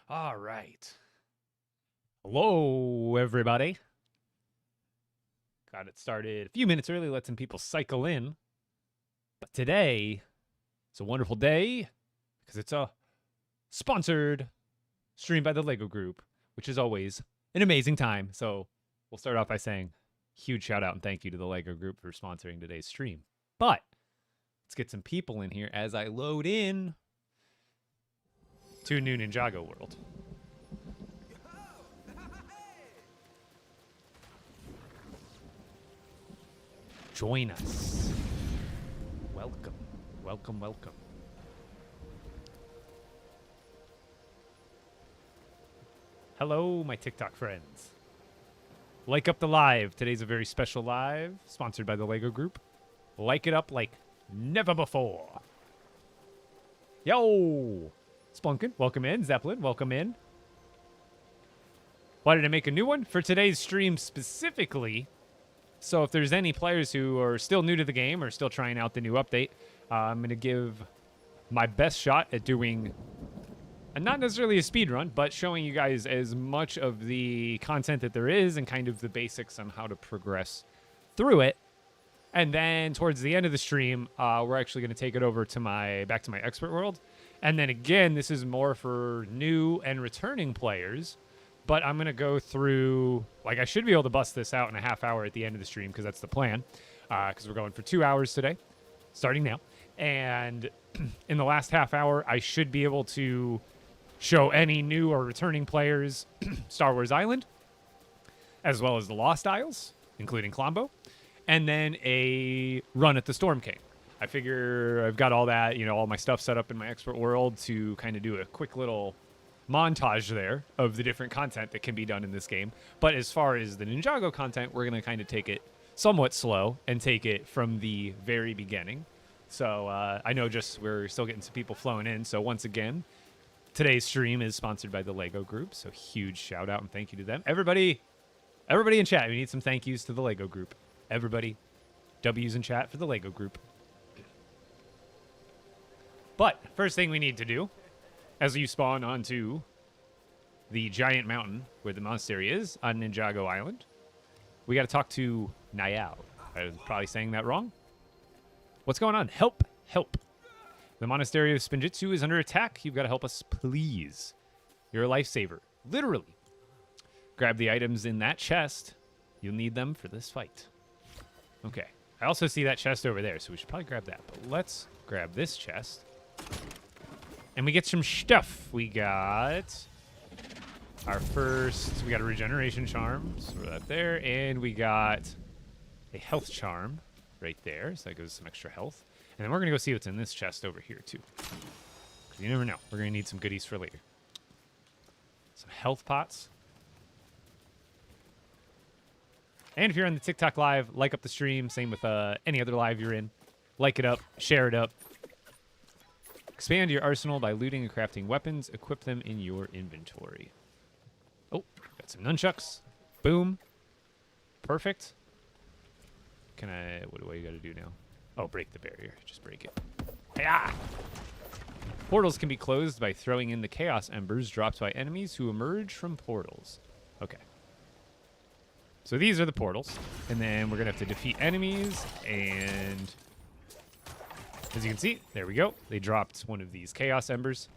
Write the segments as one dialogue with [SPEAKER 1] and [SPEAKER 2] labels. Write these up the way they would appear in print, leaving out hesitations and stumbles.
[SPEAKER 1] All right. Hello, everybody. Got it started a few minutes early, let some people cycle in. But today, it's a wonderful day because it's a sponsored stream by the LEGO Group, which is always an amazing time. So we'll start off by saying huge shout out and thank you to the LEGO Group for sponsoring today's stream. But let's get some people in here as I load in to new Ninjago World. Join us. Welcome, welcome, welcome. Hello, my TikTok friends. Like up the live. Today's a very special live, sponsored by the LEGO Group. Like it up like never before. Yo! Splunkin, welcome in. Zeppelin, welcome in. Why did I make a new one? For today's stream specifically. So if there's any players who are still new to the game or still trying out the new update, I'm going to give my best shot at doing, not necessarily a speed run, but showing you guys as much of the content that there is and kind of the basics on how to progress through it. And then towards the end of the stream, we're actually going to take it over to back to my expert world. And then again, this is more for new and returning players. But I'm going to go through, like I should be able to bust this out in a half hour at the end of the stream because that's the plan. Because we're going for 2 hours today, starting now. And in the last half hour, I should be able to show any new or returning players Star Wars Island, as well as the Lost Isles, including Klombo, and then a run at the Storm King. I figure I've got all that, all my stuff set up in my expert world to kind of do a quick little montage there of the different content that can be done in this game. But as far as the Ninjago content, we're going to kind of take it somewhat slow and take it from the very beginning. So I know we're still getting some people flowing in. So once again, today's stream is sponsored by the LEGO Group. So huge shout out and thank you to them. Everybody in chat, we need some thank yous to the LEGO Group. Everybody, W's in chat for the LEGO Group. But first thing we need to do, as you spawn onto the giant mountain where the monastery is on Ninjago Island, we got to talk to Niao. I'm probably saying that wrong. What's going on? Help! Help! The monastery of Spinjitzu is under attack. You've got to help us, please. You're a lifesaver. Literally. Grab the items in that chest. You'll need them for this fight. Okay. I also see that chest over there, so we should probably grab that. But let's grab this chest. And we get some stuff. We got we got a regeneration charm. So we're that there. And we got a health charm right there. So that gives us some extra health. And then we're going to go see what's in this chest over here, too. 'Cause you never know. We're going to need some goodies for later. Some health pots. And if you're on the TikTok live, like up the stream. Same with any other live you're in. Like it up. Share it up. Expand your arsenal by looting and crafting weapons. Equip them in your inventory. Oh, got some nunchucks. Boom. Perfect. What do I got to do now? Oh, break the barrier. Just break it. Hi-ya! Portals can be closed by throwing in the chaos embers dropped by enemies who emerge from portals. Okay. So these are the portals. And then we're going to have to defeat enemies and... as you can see, there we go. They dropped one of these Chaos Embers.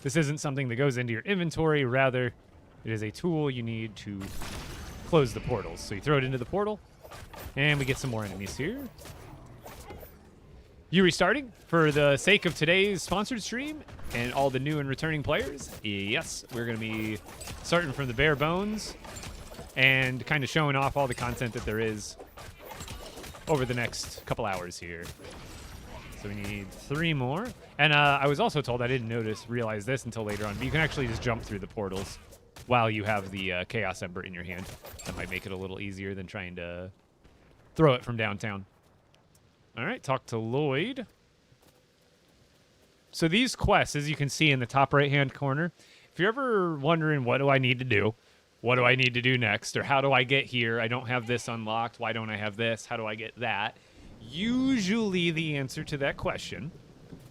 [SPEAKER 1] This isn't something that goes into your inventory. Rather, it is a tool you need to close the portals. So you throw it into the portal, and we get some more enemies here. You restarting for the sake of today's sponsored stream and all the new and returning players? Yes, we're going to be starting from the bare bones and kind of showing off all the content that there is over the next couple hours here. So we need 3 more. And I was also told, I didn't realize this until later on, but you can actually just jump through the portals while you have the Chaos Ember in your hand. That might make it a little easier than trying to throw it from downtown. All right, talk to Lloyd. So these quests, as you can see in the top right-hand corner, if you're ever wondering, what do I need to do? What do I need to do next? Or how do I get here? I don't have this unlocked. Why don't I have this? How do I get that? Usually the answer to that question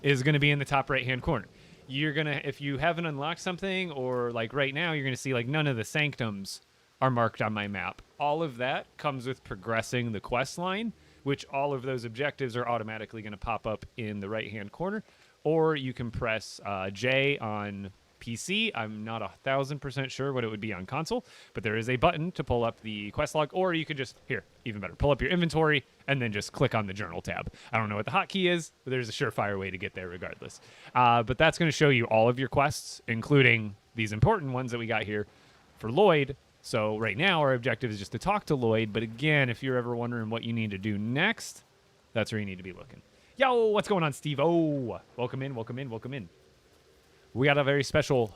[SPEAKER 1] is going to be in the top right-hand corner. you're gonna, if you haven't unlocked something, or like right now, you're gonna see like none of the Sanctums are marked on my map. All of that comes with progressing the quest line, which all of those objectives are automatically going to pop up in the right-hand corner. Or you can press J on PC. I'm not 1,000% sure what it would be on console, but there is a button to pull up the quest log, or you could just, here, even better, pull up your inventory and then just click on the journal tab. I don't know what the hotkey is, but there's a surefire way to get there regardless. But that's going to show you all of your quests, including these important ones that we got here for Lloyd. So right now our objective is just to talk to Lloyd, but again, if you're ever wondering what you need to do next, that's where you need to be looking. Yo, what's going on, Steve? Oh, welcome in, welcome in, welcome in. We got a very special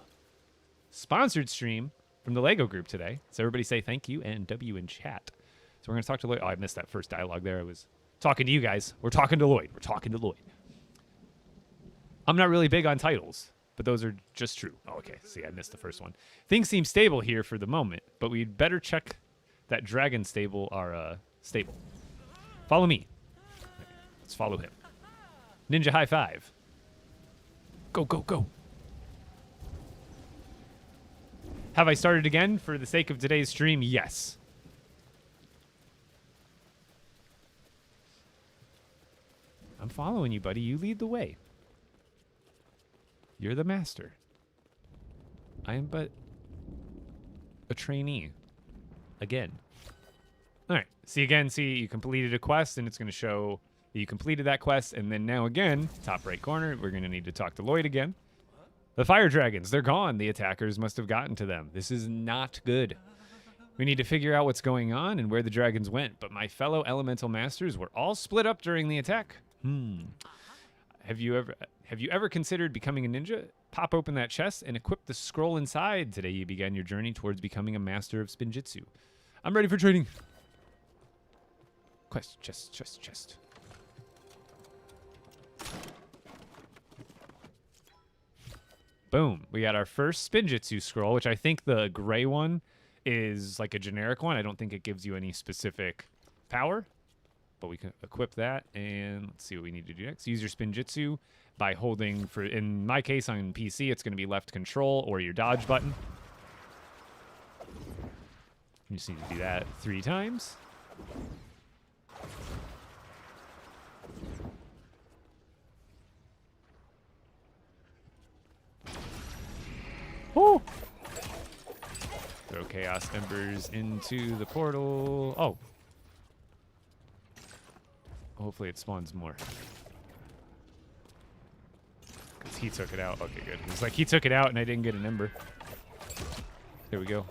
[SPEAKER 1] sponsored stream from the LEGO group today. So everybody say thank you and W in chat. So we're going to talk to Lloyd. Oh, I missed that first dialogue there. I was talking to you guys. We're talking to Lloyd. We're talking to Lloyd. I'm not really big on titles, but those are just true. Oh, okay, see, I missed the first one. Things seem stable here for the moment, but we'd better check that dragon stable are stable. Follow me. Let's follow him. Ninja high five. Go, go, go. Have I started again for the sake of today's stream? Yes. I'm following you, buddy. You lead the way. You're the master. I am but a trainee. Again. All right. See again. See, you completed a quest, and it's going to show that you completed that quest. And then now again, top right corner, we're going to need to talk to Lloyd again. The fire dragons, they're gone. The attackers must have gotten to them. This is not good. We need to figure out what's going on and where the dragons went. But my fellow elemental masters were all split up during the attack. Have you ever considered becoming a ninja? Pop open that chest and equip the scroll inside. Today you began your journey towards becoming a master of Spinjitzu. I'm ready for training. Quest, chest. Boom. We got our first Spinjitzu scroll, which I think the gray one is like a generic one. I don't think it gives you any specific power. But we can equip that, and let's see what we need to do next. Use your Spinjitzu by holding, for in my case on PC, it's going to be left control or your dodge button. You just need to do that 3 times. Oh! Throw Chaos Embers into the portal. Oh. Hopefully it spawns more. Because he took it out. Okay, good. It's like he took it out and I didn't get an ember. There we go.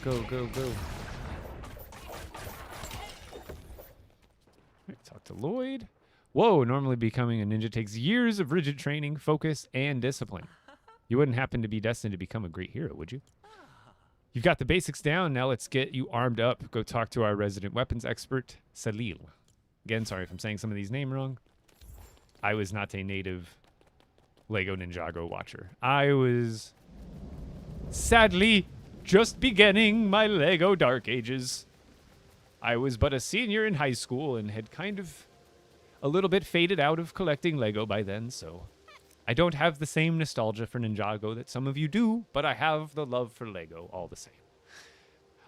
[SPEAKER 1] Go, go, go. Right, talk to Lloyd. Whoa, normally becoming a ninja takes years of rigid training, focus, and discipline. You wouldn't happen to be destined to become a great hero, would you? You've got the basics down. Now let's get you armed up. Go talk to our resident weapons expert, Salil. Again, sorry if I'm saying some of these names wrong. I was not a native LEGO Ninjago watcher. I was sadly just beginning my LEGO Dark Ages. I was but a senior in high school and had kind of a little bit faded out of collecting LEGO by then, so I don't have the same nostalgia for Ninjago that some of you do, but I have the love for LEGO all the same.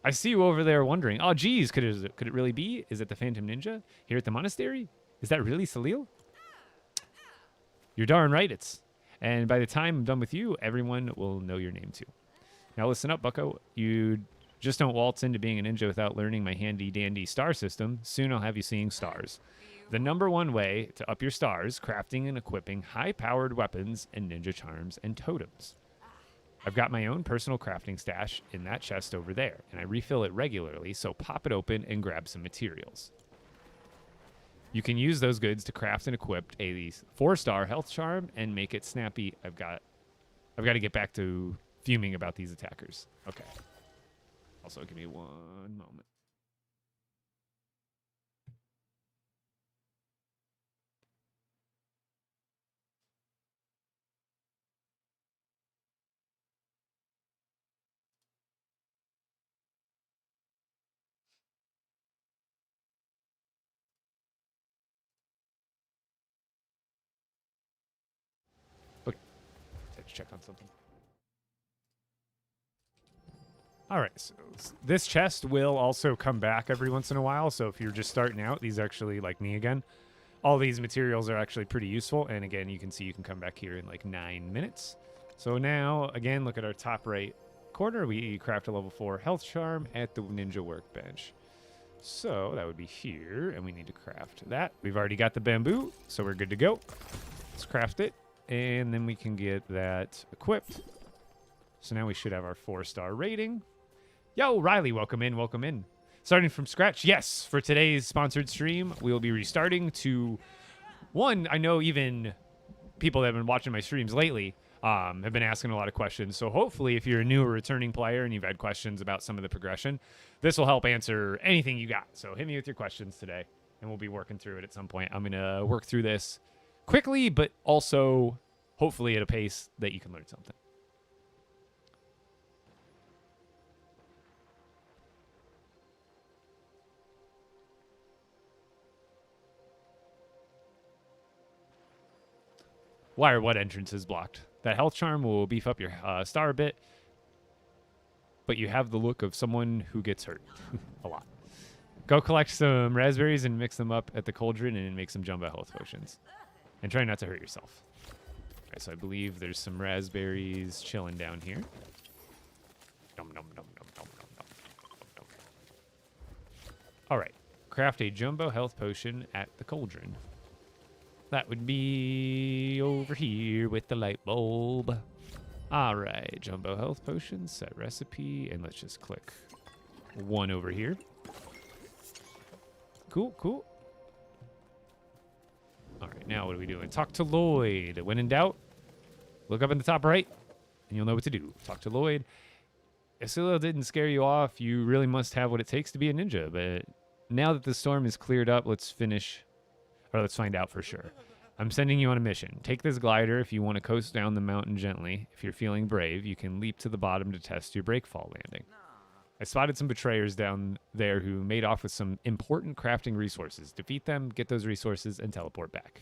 [SPEAKER 1] I see you over there wondering, oh, geez, could it really be? Is it the Phantom Ninja here at the Monastery? Is that really Salil? You're darn right it's. And by the time I'm done with you, everyone will know your name too. Now listen up, bucko. You just don't waltz into being a ninja without learning my handy-dandy star system. Soon I'll have you seeing stars. The #1 way to up your stars, crafting and equipping high-powered weapons and ninja charms and totems. I've got my own personal crafting stash in that chest over there, and I refill it regularly, so pop it open and grab some materials. You can use those goods to craft and equip a 4-star health charm and make it snappy. I've got to get back to fuming about these attackers. Okay. Also, give me one moment. check on something. All right, so this chest will also come back every once in a while. So if you're just starting out, these actually, like me again, all these materials are actually pretty useful. And again, you can see you can come back here in like 9 minutes. So now, again, look at our top right corner. We craft a level 4 health charm at the ninja workbench. So that would be here, and we need to craft that. We've already got the bamboo, so we're good to go. Let's craft it, and then we can get that equipped. So now we should have our 4-star rating. Yo, Riley, welcome in, welcome in. Starting from scratch, yes. For today's sponsored stream, we will be restarting to one. I know even people that have been watching my streams lately have been asking a lot of questions. So hopefully, if you're a new or returning player and you've had questions about some of the progression, this will help answer anything you got. So hit me with your questions today, and we'll be working through it at some point. I'm going to work through this quickly, but also hopefully at a pace that you can learn something. Why are what entrances blocked? That health charm will beef up your star a bit, but you have the look of someone who gets hurt a lot. Go collect some raspberries and mix them up at the cauldron and make some jumbo health potions. And try not to hurt yourself. All right, so I believe there's some raspberries chilling down here. Nom, nom, nom, nom, nom, nom, nom, nom, nom. All right, craft a jumbo health potion at the cauldron. That would be over here with the light bulb. All right, jumbo health potion, set recipe, and let's just click one over here. Cool, cool. All right, now what are we doing? Talk to Lloyd. When in doubt, look up in the top right, and you'll know what to do. Talk to Lloyd. If Silo didn't scare you off, you really must have what it takes to be a ninja. But now that the storm is cleared up, let's find out for sure. I'm sending you on a mission. Take this glider if you want to coast down the mountain gently. If you're feeling brave, you can leap to the bottom to test your breakfall landing. I spotted some betrayers down there who made off with some important crafting resources. Defeat them, get those resources, and teleport back.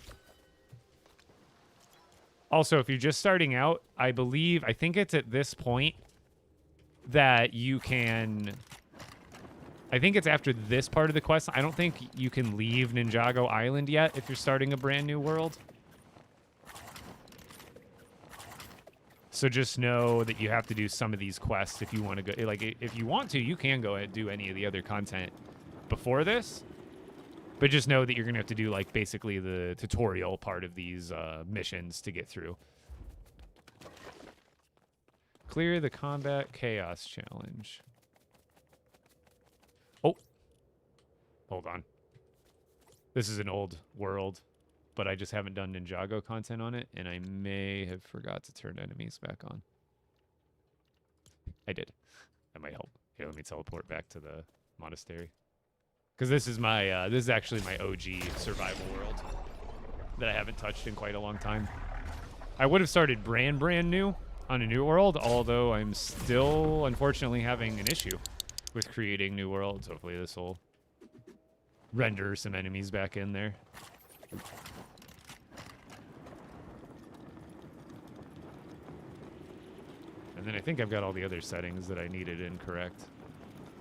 [SPEAKER 1] Also, if you're just starting out, I think it's at this point that you can... I think it's after this part of the quest. I don't think you can leave Ninjago Island yet if you're starting a brand new world. So just know that you have to do some of these quests if you want to go. Like, if you want to, you can go and do any of the other content before this. But just know that you're going to have to do, like, basically the tutorial part of these missions to get through. Clear the combat chaos challenge. Oh, hold on. This is an old world, but I just haven't done Ninjago content on it, and I may have forgot to turn enemies back on. I did. That might help. Here, let me teleport back to the monastery. Because this is my, this is actually my OG survival world that I haven't touched in quite a long time. I would have started brand new on a new world, although I'm still, unfortunately, having an issue with creating new worlds. Hopefully this will render some enemies back in there. And then I think I've got all the other settings that I needed incorrect.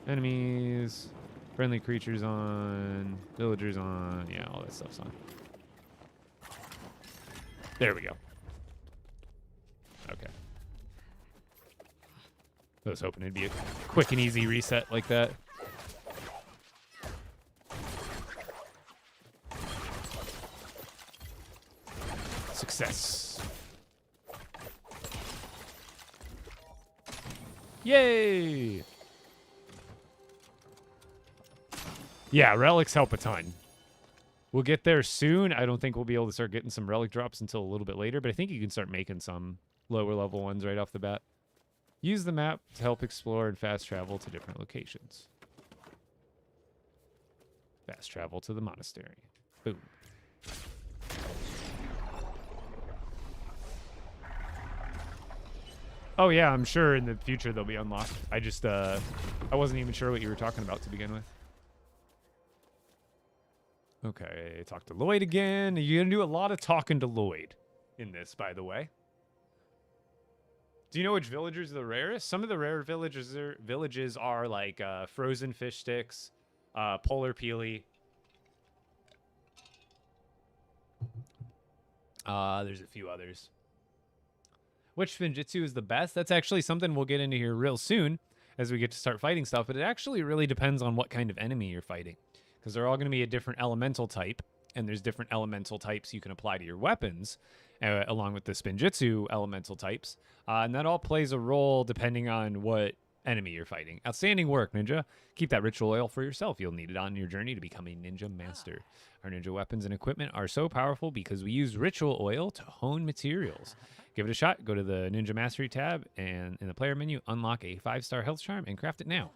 [SPEAKER 1] Enemies, friendly creatures on, villagers on, yeah, all that stuff's on. There we go. Okay. I was hoping it'd be a quick and easy reset like that. Success. Yay! Yeah, relics help a ton. We'll get there soon. I don't think we'll be able to start getting some relic drops until a little bit later, but I think you can start making some lower level ones right off the bat. Use the map to help explore and fast travel to different locations. Fast travel to the monastery. Boom. Oh yeah, I'm sure in the future they'll be unlocked. I just, I wasn't even sure what you were talking about to begin with. Okay, talk to Lloyd again. You're gonna do a lot of talking to Lloyd in this, by the way. Do you know which villagers are the rarest? Some of the rare villages are like frozen fish sticks, polar peely. There's a few others. Which Spinjitzu is the best? That's actually something we'll get into here real soon as we get to start fighting stuff, but it actually really depends on what kind of enemy you're fighting, because they're all going to be a different elemental type, and there's different elemental types you can apply to your weapons, along with the Spinjitzu elemental types, and that all plays a role depending on what enemy you're fighting. Outstanding work, Ninja. Keep that ritual oil for yourself. You'll need it on your journey to become a ninja master. Our ninja weapons and equipment are so powerful because we use ritual oil to hone materials. Give it a shot. Go to the Ninja Mastery tab, and in the player menu, unlock a 5-star health charm and craft it now.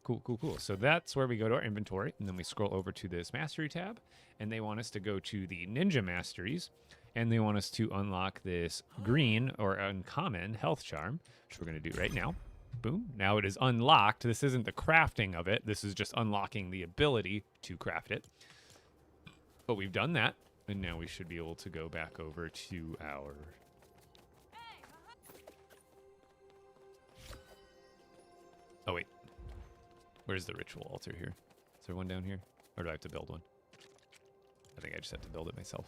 [SPEAKER 1] Cool, cool, cool. So that's where we go to our inventory, and then we scroll over to this Mastery tab, and they want us to go to the Ninja Masteries, and they want us to unlock this green or uncommon health charm, which we're going to do right now. Boom. Now it is unlocked. This isn't the crafting of it. This is just unlocking the ability to craft it. But we've done that, and now we should be able to go back over to our... Oh, wait. Where's the ritual altar here? Is there one down here? Or do I have to build one? I think I just have to build it myself.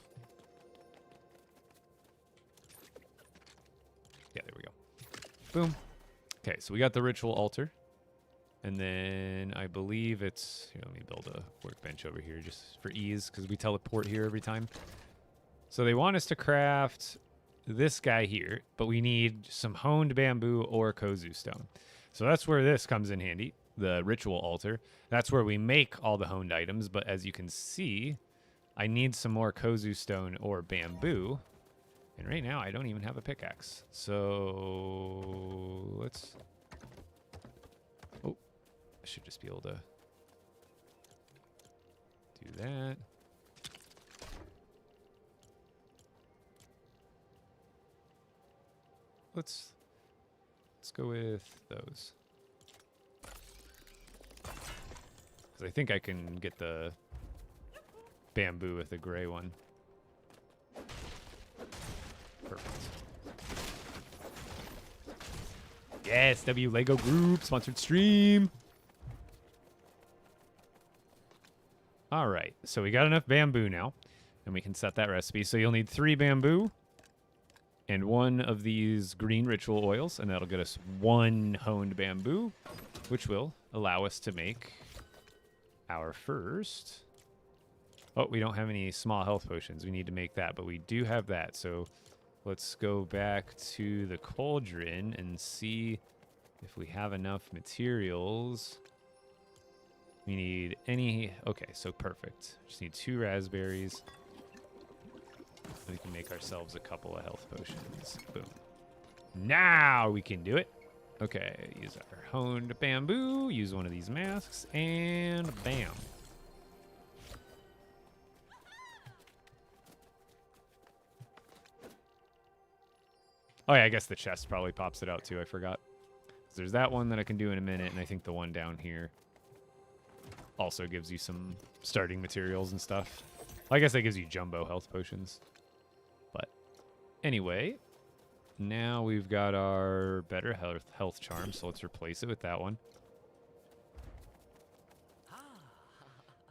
[SPEAKER 1] Yeah, there we go. Boom. Okay, so we got the ritual altar. And then I believe it's... Here, let me build a workbench over here just for ease, because we teleport here every time. So they want us to craft this guy here, but we need some honed bamboo or kozu stone. So that's where this comes in handy, the ritual altar. That's where we make all the honed items, but as you can see, I need some more kozu stone or bamboo. And right now, I don't even have a pickaxe. So let's... Oh, I should just be able to do that. Let's go with those. Because I think I can get the bamboo with the gray one. Perfect. Yes, LEGO Group, sponsored stream. All right, so we got enough bamboo now, and we can set that recipe. So you'll need 3 bamboo and 1 of these green ritual oils, and that'll get us 1 honed bamboo, which will allow us to make our first... Oh, we don't have any small health potions. We need to make that, but we do have that. So let's go back to the cauldron and see if we have enough materials. We need any... Okay, so perfect. Just need 2 raspberries. We can make ourselves a couple of health potions. Boom. Now we can do it. Okay, use our honed bamboo, use one of these masks, and bam. Oh yeah, I guess the chest probably pops it out too, I forgot. So there's that one that I can do in a minute, and I think the one down here also gives you some starting materials and stuff. Well, I guess that gives you jumbo health potions. But anyway, now we've got our better health charm, so let's replace it with that one.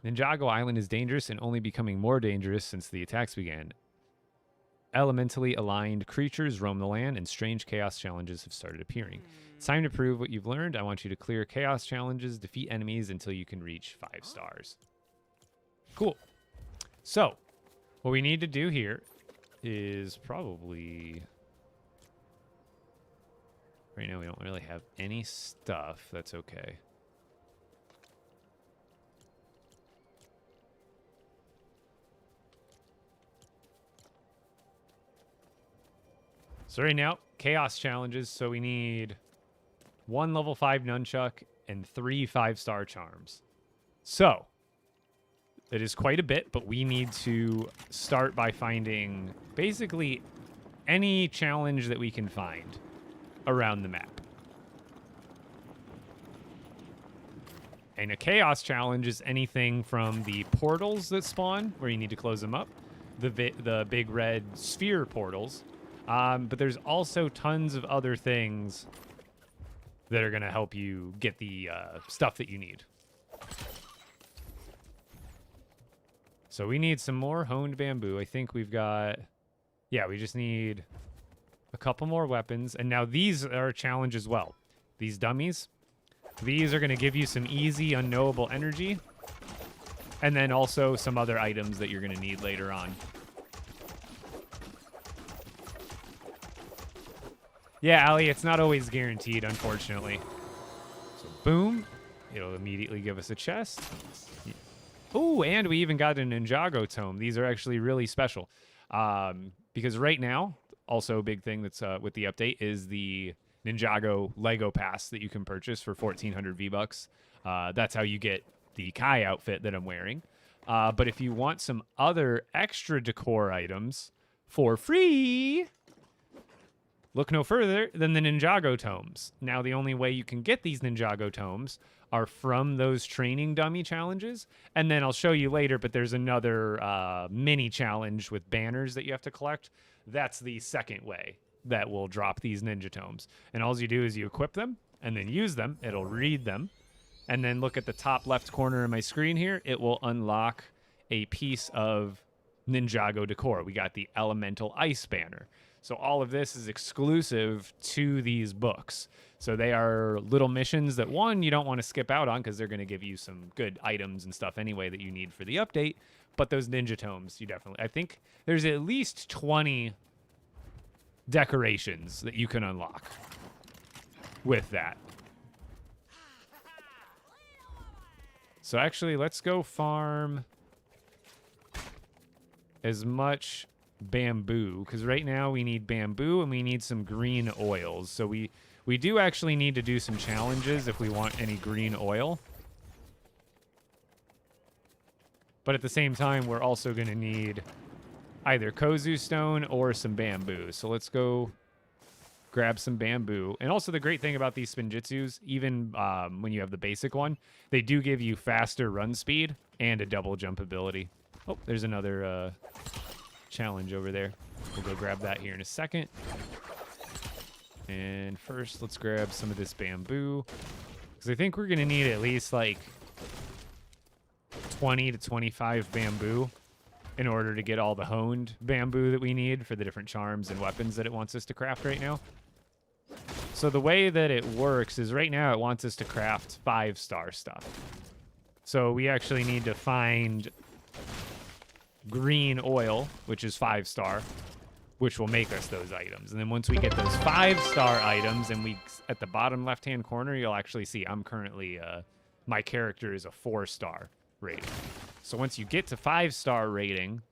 [SPEAKER 1] Ninjago Island is dangerous and only becoming more dangerous since the attacks began. Elementally aligned creatures roam the land, and strange chaos challenges have started appearing. It's time to prove what you've learned. I want you to clear chaos challenges, defeat enemies until you can reach 5 stars. Cool. So, what we need to do here is probably... Right now we don't really have any stuff. That's okay. So right now, chaos challenges. So we need 1 level 5 nunchuck and 3 5-star charms. So it is quite a bit, but we need to start by finding basically any challenge that we can find around the map. And a chaos challenge is anything from the portals that spawn, where you need to close them up, the big red sphere portals, But there's also tons of other things that are going to help you get the stuff that you need. So we need some more honed bamboo. I think we've got... Yeah, we just need a couple more weapons. And now these are a challenge as well. These dummies. These are going to give you some easy, unknowable energy. And then also some other items that you're going to need later on. Yeah, Ali, it's not always guaranteed, unfortunately. So, boom. It'll immediately give us a chest. Oh, and we even got a Ninjago tome. These are actually really special. Because right now, also a big thing that's with the update is the Ninjago Lego Pass that you can purchase for 1,400 V-Bucks. That's how you get the Kai outfit that I'm wearing. But if you want some other extra decor items for free, look no further than the Ninjago tomes. Now, the only way you can get these Ninjago tomes are from those training dummy challenges. And then I'll show you later, but there's another mini challenge with banners that you have to collect. That's the second way that will drop these ninja tomes. And all you do is you equip them and then use them. It'll read them. And then look at the top left corner of my screen here. It will unlock a piece of Ninjago decor. We got the Elemental Ice banner. So all of this is exclusive to these books. So they are little missions that, one, you don't want to skip out on because they're going to give you some good items and stuff anyway that you need for the update. But those ninja tomes, you definitely... I think there's at least 20 decorations that you can unlock with that. So actually, let's go farm as much bamboo, because right now we need bamboo and we need some green oils. So we do actually need to do some challenges if we want any green oil. But at the same time, we're also going to need either Kozu stone or some bamboo. So let's go grab some bamboo. And also the great thing about these Spinjitzus, even when you have the basic one, they do give you faster run speed and a double jump ability. Oh, there's another challenge over there. We'll go grab that here in a second. And first, let's grab some of this bamboo, because I think we're going to need at least like 20 to 25 bamboo in order to get all the honed bamboo that we need for the different charms and weapons that it wants us to craft right now. So the way that it works is right now it wants us to craft 5-star stuff. So we actually need to find green oil, which is 5-star, which will make us those items. And then once we get those 5-star items, and we at the bottom left-hand corner, you'll actually see I'm currently, my character is a 4-star rating. So once you get to 5-star rating,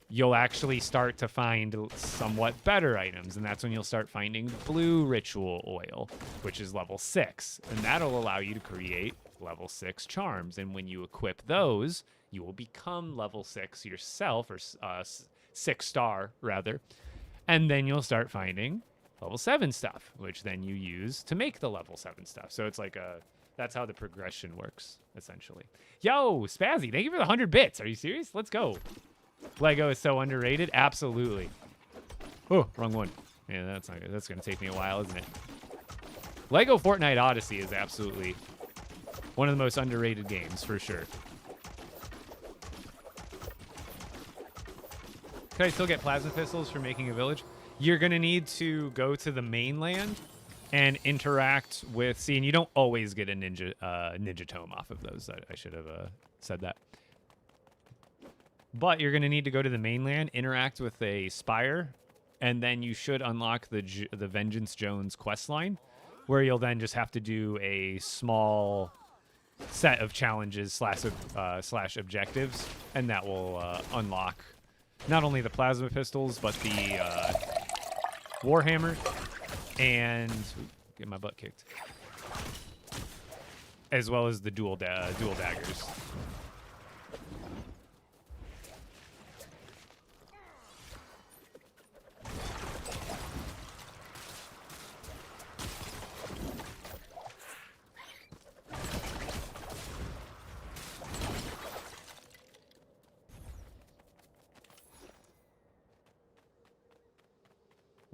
[SPEAKER 1] you'll actually start to find somewhat better items. And that's when you'll start finding blue ritual oil, which is level 6. And that'll allow you to create level 6 charms. And when you equip those, you will become level 6 yourself, or 6-star rather. And then you'll start finding level 7 stuff, which then you use to make the level 7 stuff. So it's like that's how the progression works, essentially. Yo, Spazzy, thank you for the 100 bits. Are you serious? Let's go. Lego is so underrated. Absolutely. Oh, wrong one. Yeah, that's not good. That's going to take me a while, isn't it? LEGO Fortnite Odyssey is absolutely one of the most underrated games, for sure. Can I still get plasma pistols for making a village? You're going to need to go to the mainland and interact with... See, and you don't always get a ninja tome off of those. I should have said that. But you're going to need to go to the mainland, interact with a spire, and then you should unlock the Vengeance Jones questline, where you'll then just have to do a small set of challenges slash objectives, and that will unlock not only the plasma pistols, but the Warhammer, and get my butt kicked, as well as the dual daggers.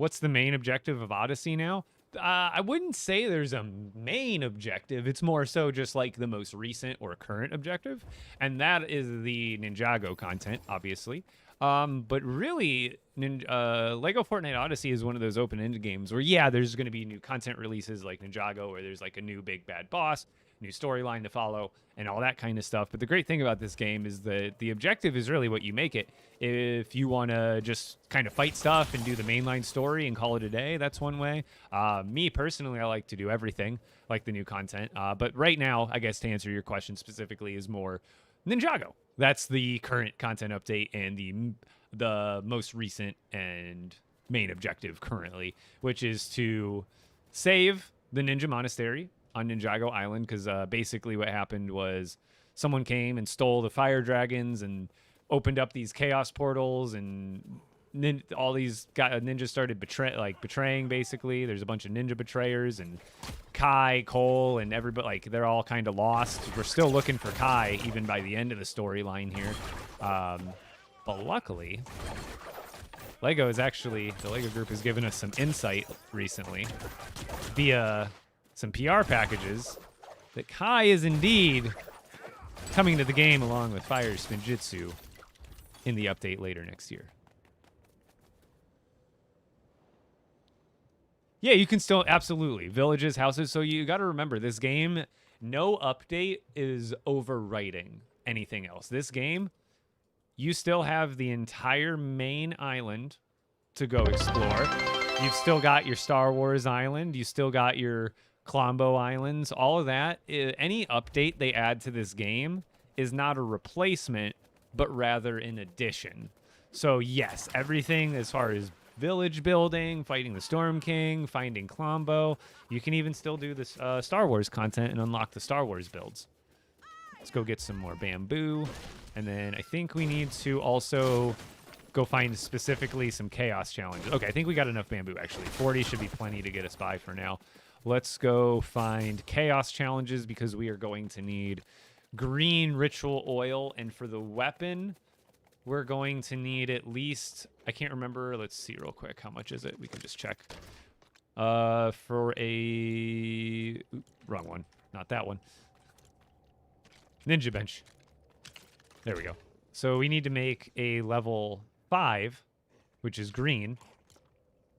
[SPEAKER 1] what's the main objective of Odyssey now? I wouldn't say there's a main objective. It's more so just like the most recent or current objective. And that is the Ninjago content, obviously. But really, LEGO Fortnite Odyssey is one of those open-ended games where, yeah, there's going to be new content releases like Ninjago, where there's like a new big bad boss, new storyline to follow, and all that kind of stuff. But the great thing about this game is that the objective is really what you make it. If you want to just kind of fight stuff and do the mainline story and call it a day, that's one way. Me personally, I like to do everything, like the new content. But right now, I guess to answer your question specifically, is more Ninjago. That's the current content update and the most recent and main objective currently, which is to save the Ninja Monastery on Ninjago Island, because basically what happened was someone came and stole the fire dragons and opened up these chaos portals, and all these ninjas started betraying. Basically, there's a bunch of ninja betrayers, and Kai, Cole, and everybody, like, they're all kind of lost. We're still looking for Kai even by the end of the storyline here, but luckily the LEGO group has given us some insight recently via some PR packages that Kai is indeed coming to the game along with Fire Spinjitzu in the update later next year. Yeah, you can still, absolutely. Villages, houses. So you got to remember, this game, no update is overwriting anything else. This game, you still have the entire main island to go explore. You've still got your Star Wars island. You still got your Colombo Islands. All of that. Any update they add to this game is not a replacement, but rather an addition. So yes, everything as far as village building, fighting the Storm King, finding Colombo, you can even still do this Star Wars content and unlock the Star Wars builds. Let's go get some more bamboo. And then I think we need to also go find specifically some chaos challenges. Okay, I think we got enough bamboo, actually. 40 should be plenty to get us by for now. Let's go find chaos challenges, because we are going to need green ritual oil. And for the weapon, we're going to need at least, I can't remember. Let's see real quick. How much is it? We can just check. For a... wrong one. Not that one. Ninja bench. There we go. So we need to make a level 5, which is green,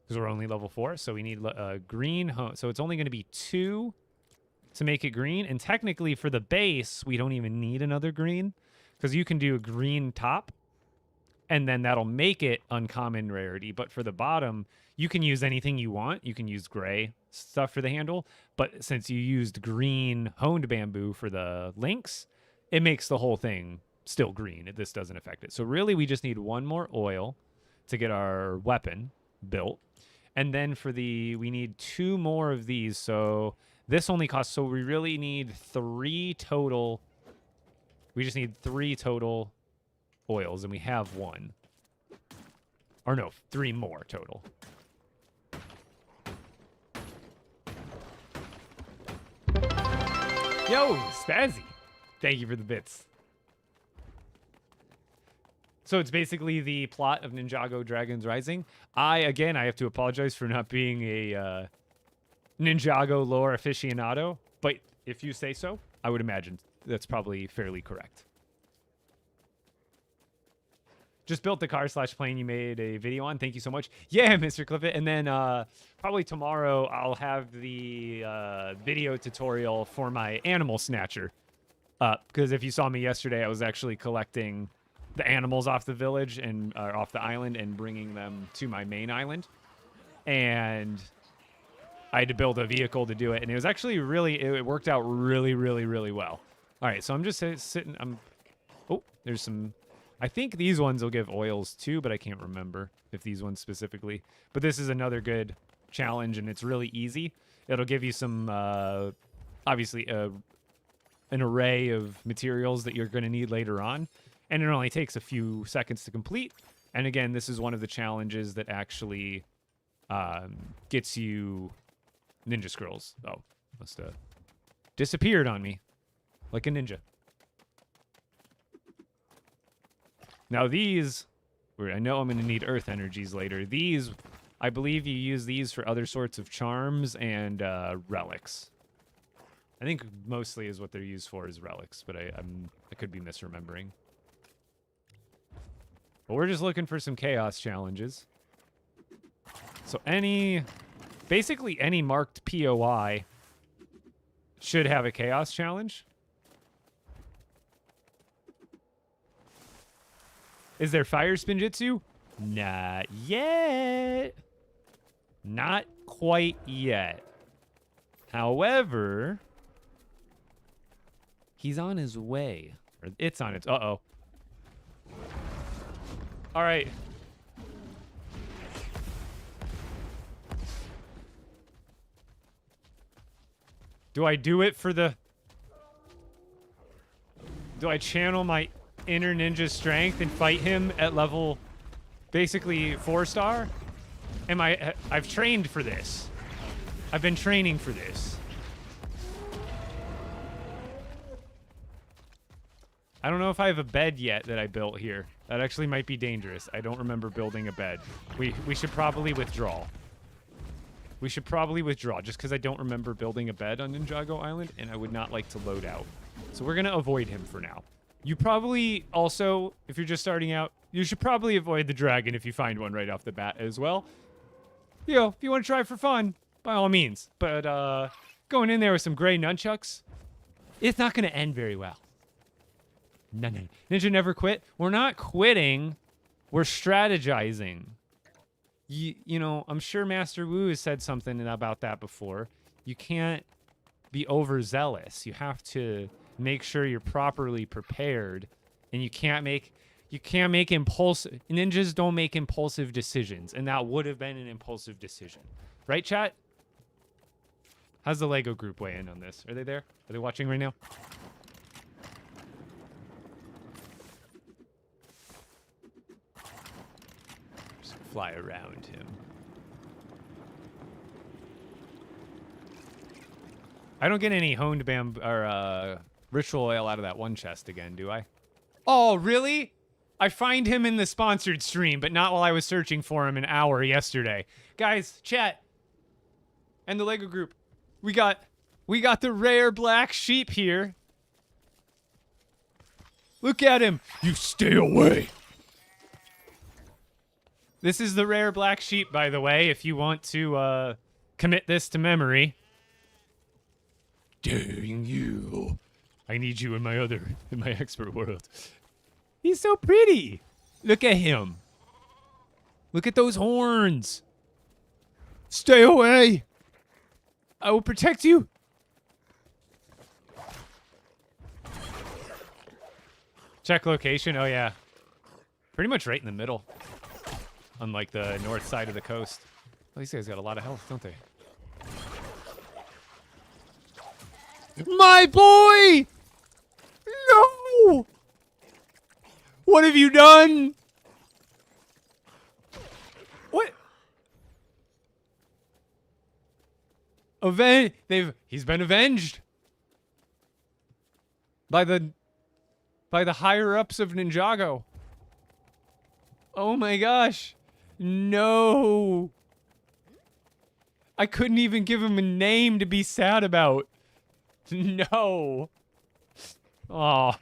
[SPEAKER 1] because we're only level 4. So we need a green home. So it's only going to be 2 to make it green. And technically for the base, we don't even need another green, because you can do a green top, and then that'll make it uncommon rarity. But for the bottom, you can use anything you want. You can use gray stuff for the handle. But since you used green honed bamboo for the links, it makes the whole thing still green. This doesn't affect it. So really, we just need 1 more oil to get our weapon built. And then for we need 2 more of these. So this only costs, so we really need 3 total. We just need 3 total oils, and we have 1. Or no, 3 more total. Yo, Spazzy. Thank you for the bits. So it's basically the plot of Ninjago Dragons Rising. I have to apologize for not being a Ninjago lore aficionado, but if you say so, I would imagine that's probably fairly correct. Just built the car/plane you made a video on. Thank you so much. Yeah, Mr. Clifford. And then probably tomorrow I'll have the video tutorial for my animal snatcher up. Because if you saw me yesterday, I was actually collecting the animals off the village and off the island and bringing them to my main island. And I had to build a vehicle to do it. And it was actually it worked out really, really, really well. All right, so I'm just sitting. Oh, there's some... I think these ones will give oils too, but I can't remember if these ones specifically. But this is another good challenge, and it's really easy. It'll give you some, obviously, an array of materials that you're going to need later on. And it only takes a few seconds to complete. And again, this is one of the challenges that actually gets you ninja scrolls. Oh, must have disappeared on me like a ninja. Now these, I know I'm going to need earth energies later. These I believe you use these for other sorts of charms and relics. I think mostly is what they're used for is relics, but I could be misremembering. But we're just looking for some chaos challenges. So basically any marked POI should have a chaos challenge. Is there fire Spinjitzu? Not yet. Not quite yet. However, he's on his way. Or it's on its... Uh-oh. All right. Do I do it for the... Do I channel my inner ninja strength and fight him at level basically 4-star? I've trained for this. I've been training for this. I don't know if I have a bed yet that I built here. That actually might be dangerous. I don't remember building a bed. We should probably withdraw. We should probably withdraw just because I don't remember building a bed on Ninjago Island and I would not like to load out. So we're going to avoid him for now. You probably also, if you're just starting out, you should probably avoid the dragon if you find one right off the bat as well. You know, if you want to try for fun, by all means. But going in there with some gray nunchucks, it's not going to end very well. No. Ninja never quit. We're not quitting. We're strategizing. You know, I'm sure Master Wu has said something about that before. You can't be overzealous. You have to make sure you're properly prepared, and you can't make impulsive. Ninjas don't make impulsive decisions, and that would have been an impulsive decision, right, chat? How's the Lego group weigh in on this? Are they there? Are they watching right now? Just fly around him. I don't get any honed bamboo or ritual oil out of that one chest again, do I? Oh, really? I find him in the sponsored stream, but not while I was searching for him an hour yesterday. Guys, chat, and the Lego group, we got the rare black sheep here. Look at him. You stay away. This is the rare black sheep, by the way, if you want to commit this to memory. Dang you. I need you in my expert world. He's so pretty. Look at him. Look at those horns. Stay away. I will protect you. Check location. Oh, yeah. Pretty much right in the middle. Unlike the north side of the coast. Oh, these guys got a lot of health, don't they? My boy! No! What have you done? What? He's been avenged by the higher ups of Ninjago. Oh my gosh. No. I couldn't even give him a name to be sad about. No. Aw.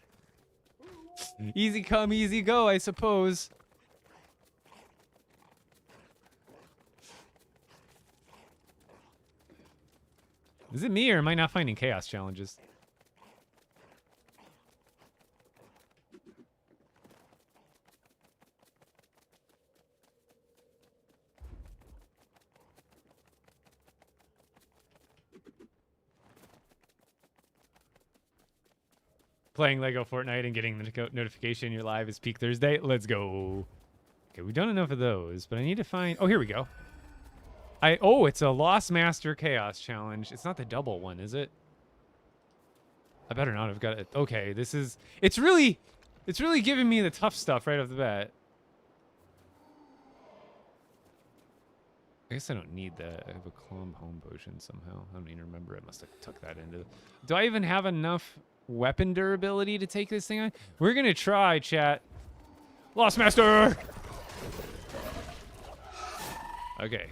[SPEAKER 1] Easy come, easy go, I suppose. Is it me or am I not finding chaos challenges? Playing LEGO Fortnite and getting the notification you're live is peak Thursday. Let's go. Okay, we've done enough of those, but I need to find... Oh, here we go. Oh, it's a Lost Master Chaos Challenge. It's not the double one, is it? I better not have got it. Okay, this is... It's really giving me the tough stuff right off the bat. I guess I don't need that. I have a Clomb Home Potion somehow. I don't even remember. I must have took that into... Do I even have enough weapon durability to take this thing on? We're gonna try, chat. Lost Master! Okay.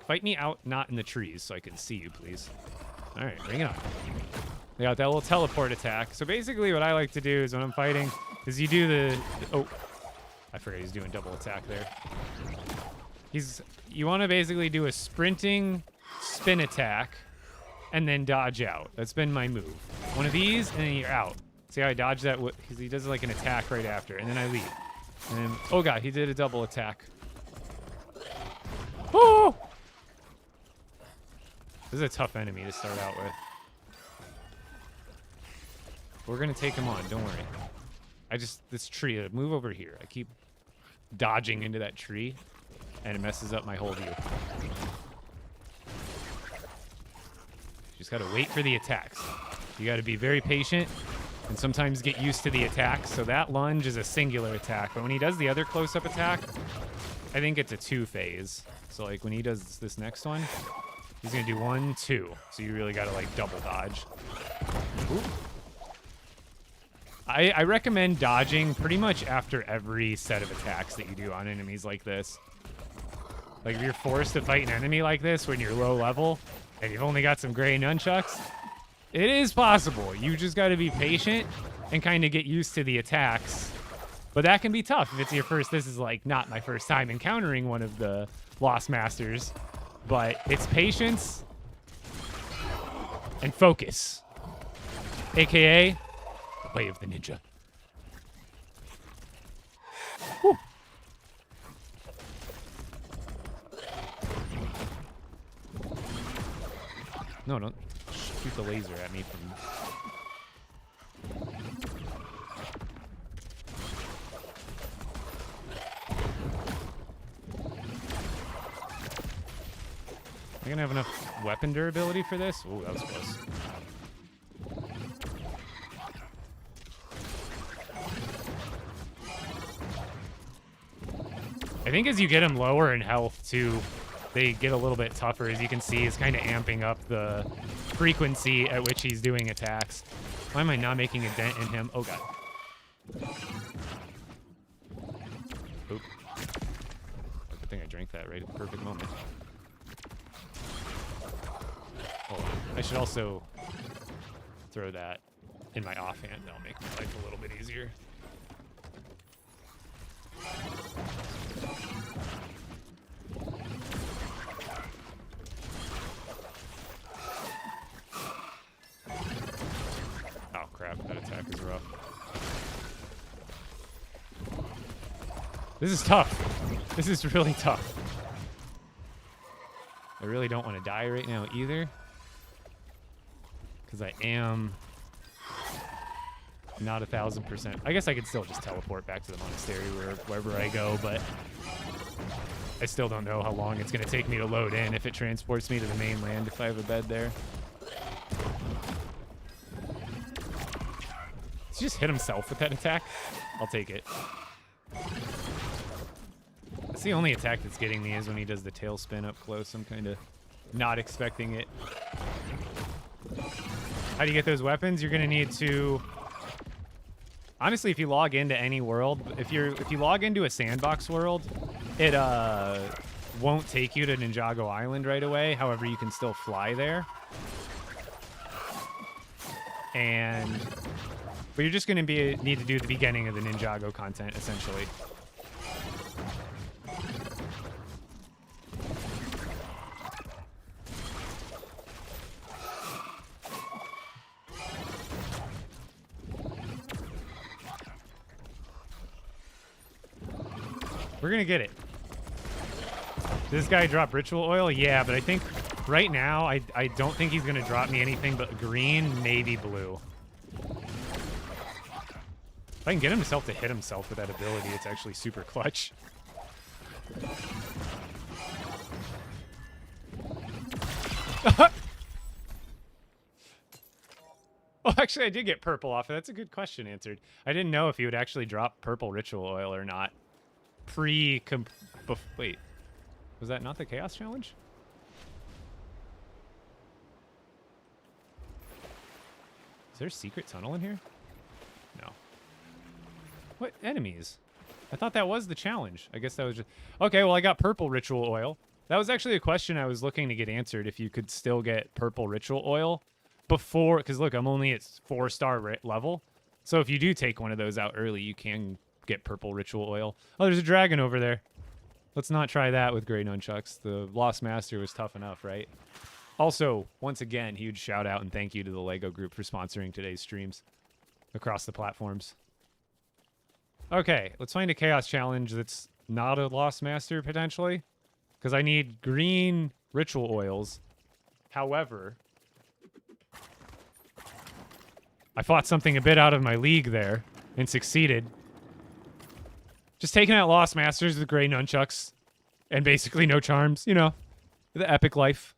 [SPEAKER 1] Fight me out, not in the trees, so I can see you, please. All right, bring it on. They got that little teleport attack. So basically what I like to do is when I'm fighting is you do the... Oh, I forgot he's doing double attack there. You want to basically do a sprinting spin attack and then dodge out. That's been my move. One of these, and then you're out. See how I dodge that? Because he does like an attack right after, and then I leave. And then, oh god, he did a double attack. Oh! This is a tough enemy to start out with. We're gonna take him on, don't worry. This tree, move over here. I keep dodging into that tree, and it messes up my whole view. Just gotta wait for the attacks. You gotta be very patient, and sometimes get used to the attacks. So that lunge is a singular attack, but when he does the other close-up attack, I think it's a 2-phase. So like when he does this next one, he's gonna do 1, 2. So you really gotta like double dodge. Ooh. I recommend dodging pretty much after every set of attacks that you do on enemies like this. Like if you're forced to fight an enemy like this when you're low level and you've only got some gray nunchucks, it is possible. You just got to be patient and kind of get used to the attacks. But that can be tough if it's your first. This is like not my first time encountering one of the Lost Masters, but it's patience and focus, aka the way of the ninja. Whew. No, don't shoot the laser at me from... Am I gonna have enough weapon durability for this? Oh, that was close. I think as you get them lower in health, too, they get a little bit tougher. As you can see, he's kind of amping up the frequency at which he's doing attacks. Why am I not making a dent in him? Oh, God. Oop. Good thing I drank that right at the perfect moment. Hold on. I should also throw that in my offhand. That'll make my life a little bit easier. Oh crap, that attack is rough. This is tough. This is really tough. I really don't want to die right now either, because I am not 1,000%. I guess I could still just teleport back to the monastery wherever I go, but I still don't know how long it's going to take me to load in if it transports me to the mainland if I have a bed there. Does he just hit himself with that attack? I'll take it. That's the only attack that's getting me is when he does the tail spin up close. I'm kind of not expecting it. How do you get those weapons? You're going to need to... Honestly, if you log into any world, if you log into a sandbox world, it won't take you to Ninjago Island right away. However, you can still fly there. But you're just going to need to do the beginning of the Ninjago content, essentially. We're gonna get it. This guy drop ritual oil? Yeah, but I think right now, I don't think he's gonna drop me anything but green, maybe blue. If I can get himself to hit himself with that ability, it's actually super clutch. Oh, actually, I did get purple off. That's a good question answered. I didn't know if he would actually drop purple ritual oil or not. Wait, was that not the chaos challenge? Is there a secret tunnel in here? No. What enemies? I thought that was the challenge. I guess that was just... Okay, well, I got purple ritual oil. That was actually a question I was looking to get answered, if you could still get purple ritual oil before, because look, I'm only at 4-star level. So if you do take one of those out early, you can get purple ritual oil. Oh, there's a dragon over there. Let's not try that with gray nunchucks. The Lost Master was tough enough, right? Also, once again, huge shout out and thank you to the LEGO group for sponsoring today's streams across the platforms. Okay, let's find a chaos challenge that's not a Lost Master, potentially. Because I need green ritual oils. However, I fought something a bit out of my league there and succeeded. Just taking out Lost Masters with gray nunchucks and basically no charms. You know, the epic life.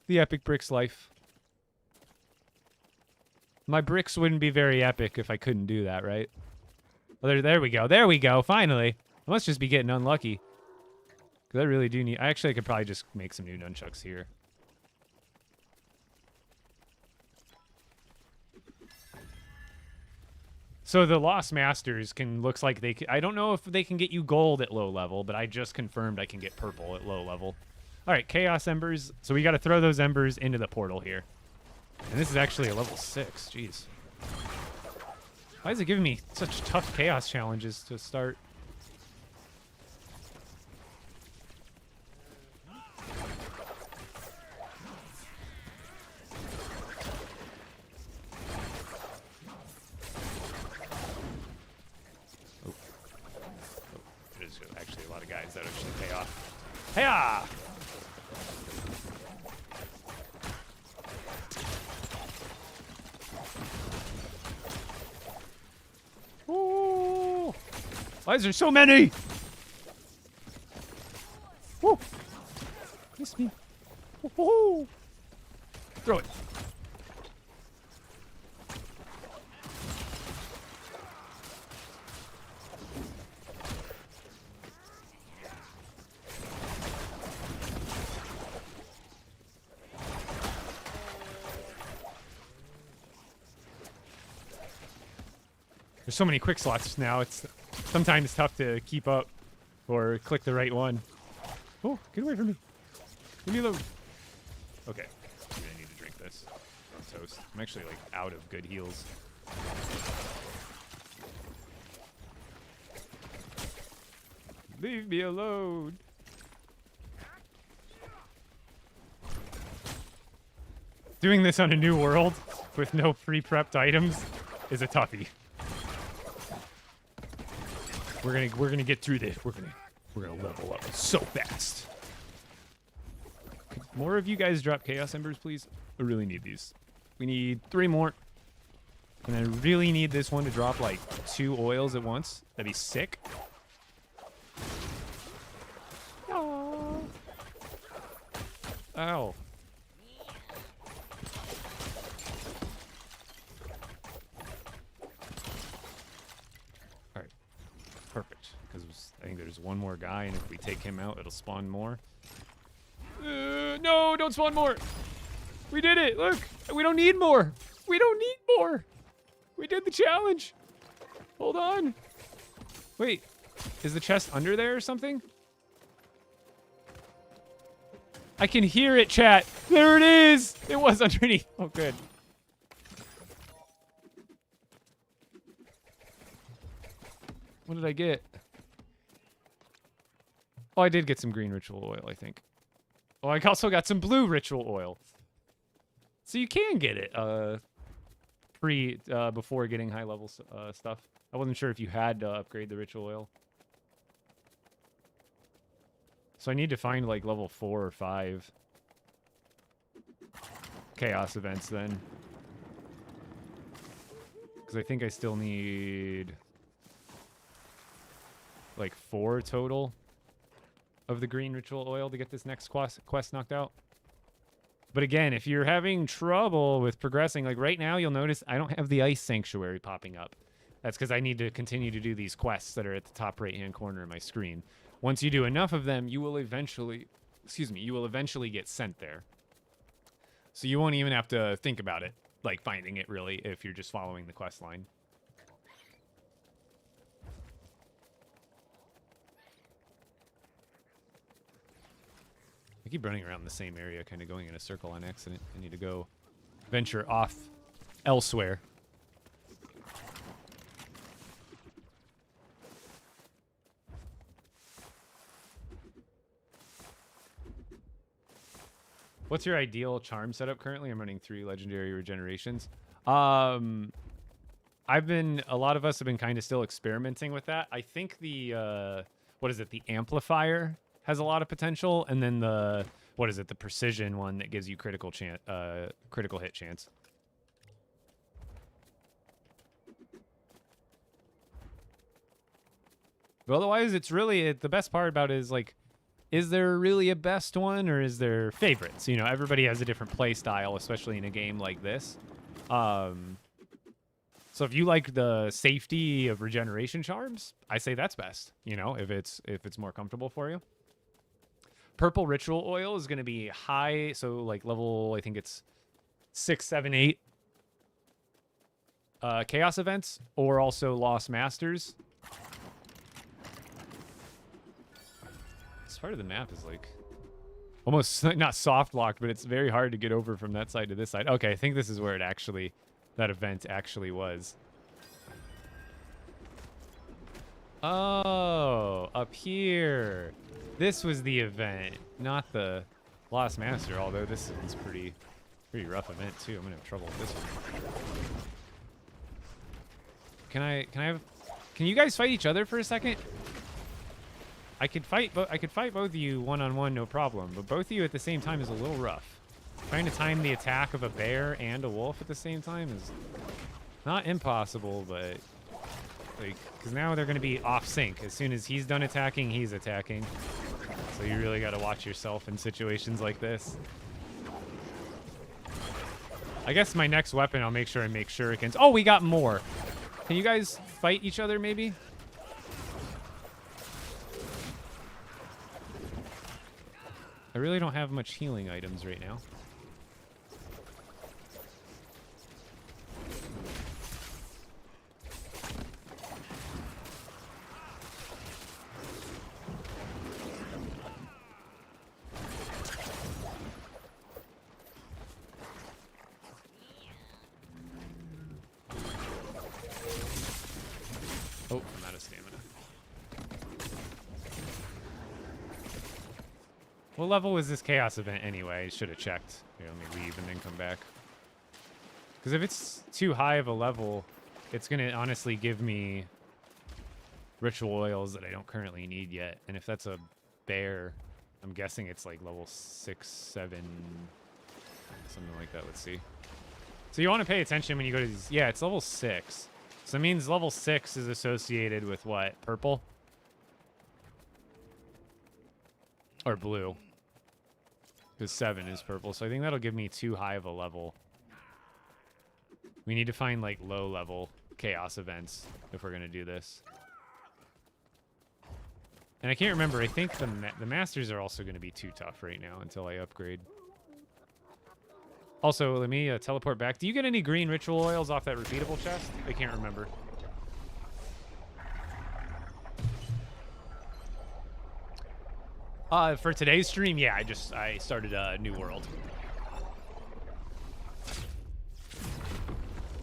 [SPEAKER 1] The epic bricks life. My bricks wouldn't be very epic if I couldn't do that, right? Well, there we go. There we go. Finally. I must just be getting unlucky. Because I really do need... Actually, I could probably just make some new nunchucks here. So the Lost Masters looks like they can... I don't know if they can get you gold at low level, but I just confirmed I can get purple at low level. All right, Chaos Embers. So we got to throw those embers into the portal here. And this is actually a level 6. Jeez. Why is it giving me such tough chaos challenges to start? There's actually a lot of guys that actually pay off. Hey-ah! Ooh. Why is there so many? Woo! Miss me. Woo-hoo. Throw it. There's so many quick slots now, it's sometimes tough to keep up or click the right one. Oh, get away from me. Leave me alone. Okay, I'm gonna need to drink this. I'm toast. I'm actually like out of good heals. Leave me alone. Doing this on a new world with no pre-prepped items is a toughie. We're gonna get through this. We're gonna level up so fast. Could more of you guys drop Chaos Embers, please? I really need these. We need 3 more. And I really need this one to drop like 2 oils at once. That'd be sick. Aww. Ow. Perfect, because I think there's one more guy, and if we take him out, it'll spawn more. No, don't spawn more. We did it. Look, we don't need more. We don't need more. We did the challenge. Hold on. Wait, is the chest under there or something? I can hear it, chat. There it is. It was underneath. Oh, good. What did I get? Oh, I did get some green ritual oil, I think. Oh, I also got some blue ritual oil. So you can get it before getting high level stuff. I wasn't sure if you had to upgrade the ritual oil. So I need to find like level 4 or 5 chaos events then. Because I think I still need like 4 total of the green ritual oil to get this next quest knocked out. But again, if you're having trouble with progressing, like right now, you'll notice I don't have the ice sanctuary popping up. That's because I need to continue to do these quests that are at the top right-hand corner of my screen. Once you do enough of them, you will eventually, get sent there. So you won't even have to think about it, like finding it really, if you're just following the quest line. I keep running around the same area, kind of going in a circle on accident. I need to go venture off elsewhere. What's your ideal charm setup currently? I'm running 3 legendary regenerations. A lot of us have been kind of still experimenting with that. I think the, what is it? The amplifier has a lot of potential. And then the, what is it? The precision one that gives you critical hit chance. But otherwise, it's really, the best part about it is like, is there really a best one or is there favorites? You know, everybody has a different play style, especially in a game like this. So if you like the safety of regeneration charms, I say that's best, you know, if it's more comfortable for you. Purple ritual oil is going to be high, so like level, I think it's 6, 7, 8 chaos events, or also Lost Masters. Part of the map is like almost not soft locked, but it's very hard to get over from that side to this side. Okay, I think this is where it actually, that event actually was. Oh, up here. This was the event, not the Lost Master, although this is pretty rough event too. I'm gonna have trouble with this one. Can you guys fight each other for a second? I could fight both of you one-on-one, no problem. But both of you at the same time is a little rough. Trying to time the attack of a bear and a wolf at the same time is not impossible, but like, because now they're going to be off sync. As soon as he's done attacking, he's attacking. So you really got to watch yourself in situations like this. I guess my next weapon, I'll make sure I make shurikens. Oh, we got more. Can you guys fight each other maybe? I really don't have much healing items right now. Oh, I'm out of stamina. What level was this chaos event anyway? I should have checked. Here, let me leave and then come back. Because if it's too high of a level, it's going to honestly give me ritual oils that I don't currently need yet. And if that's a bear, I'm guessing it's like level 6, 7, something like that. Let's see. So you want to pay attention when you go to these. Yeah, it's level 6. So it means level 6 is associated with what? Purple? Or blue. Because 7 is purple. So I think that'll give me too high of a level. We need to find like low level chaos events if we're going to do this. And I can't remember. I think the masters are also going to be too tough right now until I upgrade. Also, let me teleport back. Do you get any green ritual oils off that repeatable chest? I can't remember. For today's stream, yeah, I started a new world.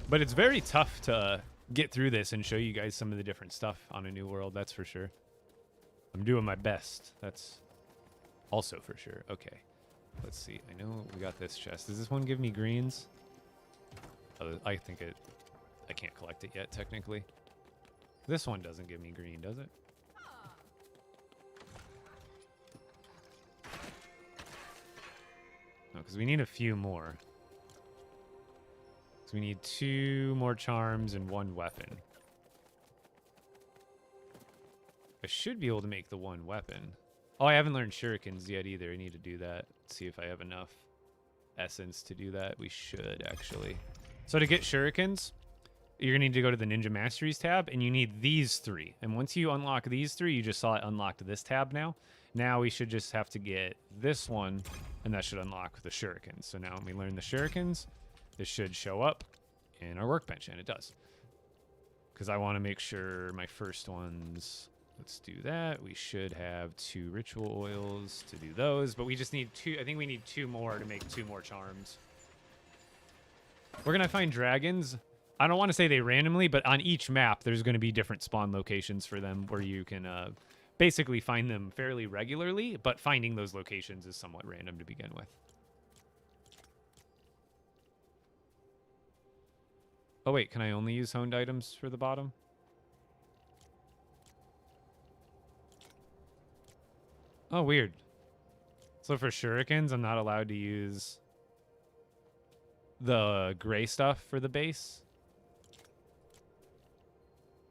[SPEAKER 1] But it's very tough to get through this and show you guys some of the different stuff on a new world, that's for sure. I'm doing my best. That's also for sure. Okay. Let's see. I know we got this chest. Does this one give me greens? I think I can't collect it yet, technically. This one doesn't give me green, does it? No, because we need a few more. So we need 2 more charms and 1 weapon. I should be able to make the 1 weapon. Oh, I haven't learned shurikens yet either. I need to do that. See if I have enough essence to do that. We should, actually. So to get shurikens, you're going to need to go to the Ninja Masteries tab, and you need these 3. And once you unlock these 3, you just saw it unlocked this tab now. Now we should just have to get this one, and that should unlock the shurikens. So now when we learn the shurikens, this should show up in our workbench, and it does. Because I want to make sure my first ones Let's do that. We should have 2 ritual oils to do those, but we just need 2. I think we need 2 more to make 2 more charms. We're going to find dragons. I don't want to say they randomly, but on each map, there's going to be different spawn locations for them where you can basically find them fairly regularly, but finding those locations is somewhat random to begin with. Oh, wait, can I only use honed items for the bottom? Oh, weird. So for shurikens, I'm not allowed to use the gray stuff for the base?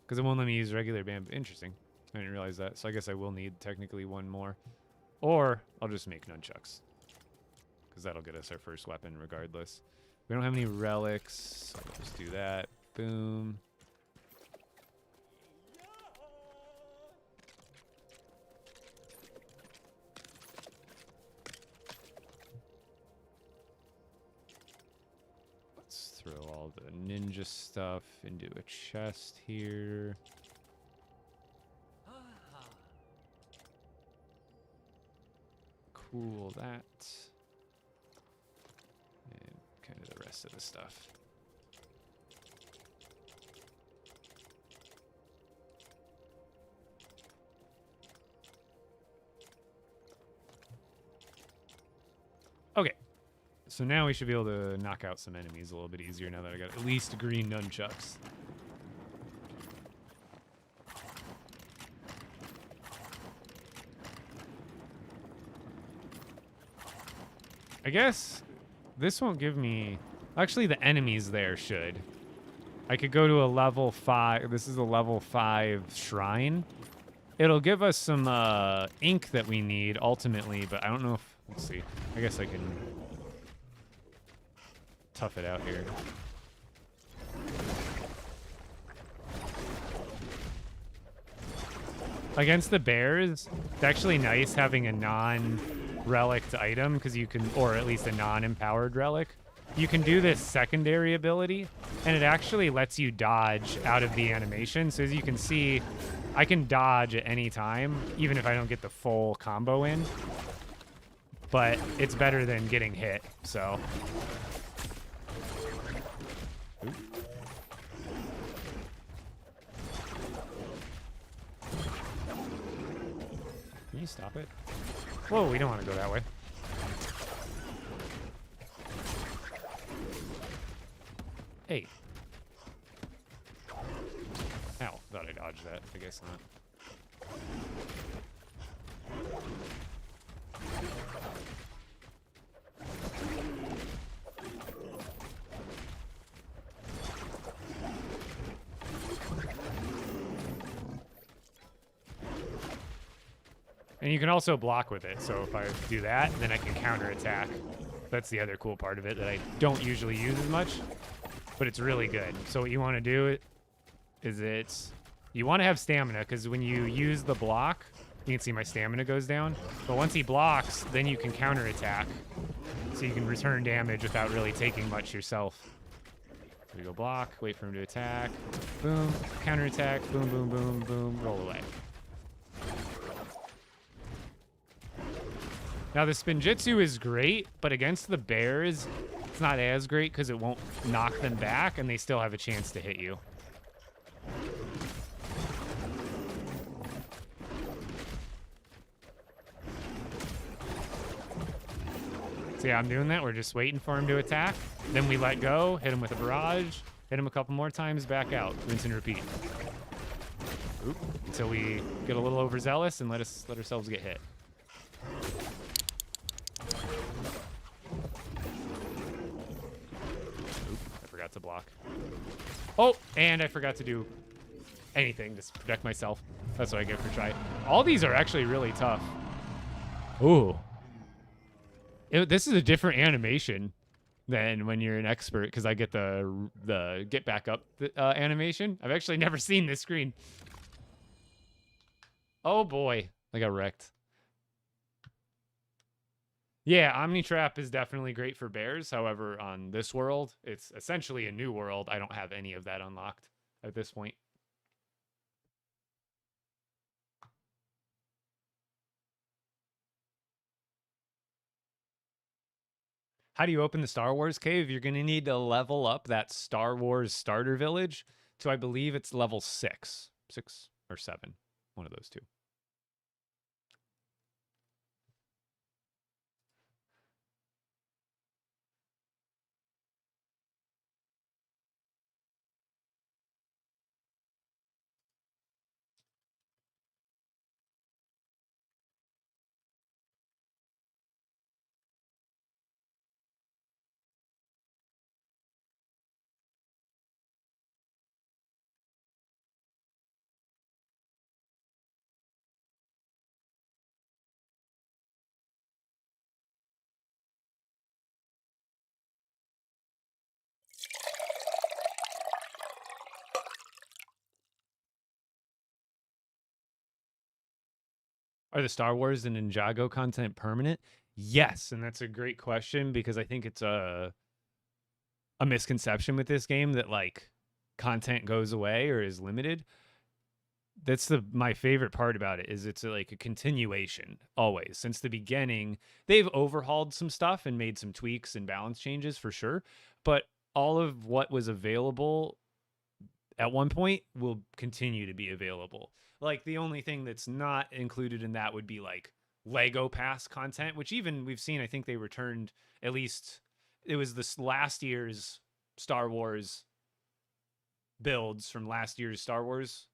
[SPEAKER 1] Because it won't let me use regular bamboo. Interesting. I didn't realize that. So I guess I will need technically 1 more. Or I'll just make nunchucks. Because that'll get us our first weapon regardless. We don't have any relics. So I'll just do that. Boom. Let's throw all the ninja stuff into a chest here. Cool that. And kind of the rest of the stuff. Okay. So now we should be able to knock out some enemies a little bit easier now that I got at least green nunchucks. I guess this won't give me... Actually, the enemies there should. I could go to a level 5. This is a level 5 shrine. It'll give us some ink that we need ultimately, but I don't know if... Let's see. I guess I can tough it out here. Against the bears, it's actually nice having a non-relicked item because you can, or at least a non-empowered relic. You can do this secondary ability, and it actually lets you dodge out of the animation. So as you can see, I can dodge at any time, even if I don't get the full combo in. But it's better than getting hit, so. Ooh. Can you stop it? Whoa, we don't want to go that way. Hey. Ow, thought I dodged that. I guess not. And you can also block with it, so if I do that, then I can counterattack. That's the other cool part of it that I don't usually use as much, but it's really good. So what you want to do is you want to have stamina, because when you use the block, you can see my stamina goes down. But once he blocks, then you can counterattack, so you can return damage without really taking much yourself. So we go block, wait for him to attack, boom, counterattack, boom, boom, boom, boom, roll away. Now, the Spinjitzu is great, but against the bears, it's not as great because it won't knock them back, and they still have a chance to hit you. So yeah, I'm doing that. We're just waiting for him to attack. Then we let go, hit him with a barrage, hit him a couple more times, back out, rinse and repeat. Oop, until we get a little overzealous and let ourselves get hit. To block. Oh, and I forgot to do anything to protect myself. That's what I get for trying. All these are actually really tough. Ooh. This is a different animation than when you're an expert, because I get the get back up animation. I've actually never seen this screen. Oh boy, I got wrecked. Yeah, Omnitrap is definitely great for bears. However, on this world, it's essentially a new world. I don't have any of that unlocked at this point. How do you open the Star Wars cave? You're going to need to level up that Star Wars starter village to, I believe it's level 6. 6 or 7. One of those two. Are the Star Wars and Ninjago content permanent? Yes, and that's a great question because I think it's a misconception with this game that like content goes away or is limited. That's my favorite part about it is it's like a continuation always since the beginning. They've overhauled some stuff and made some tweaks and balance changes for sure, but all of what was available at one point will continue to be available. Like the only thing that's not included in that would be like Lego Pass content, which even we've seen, I think they returned at least it was this last year's Star Wars builds from last year's Star Wars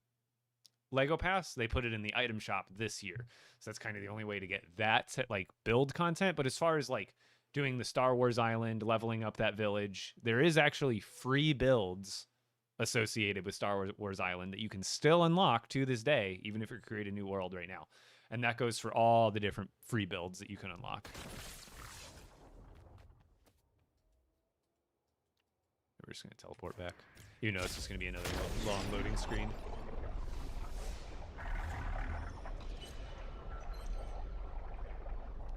[SPEAKER 1] Lego Pass. They put it in the item shop this year. So that's kind of the only way to get that like build content. But as far as like doing the Star Wars Island, leveling up that village, there is actually free builds associated with Star Wars Island that you can still unlock to this day, even if you create a new world right now. And that goes for all the different free builds that you can unlock. We're just going to teleport back. You know it's just going to be another long loading screen.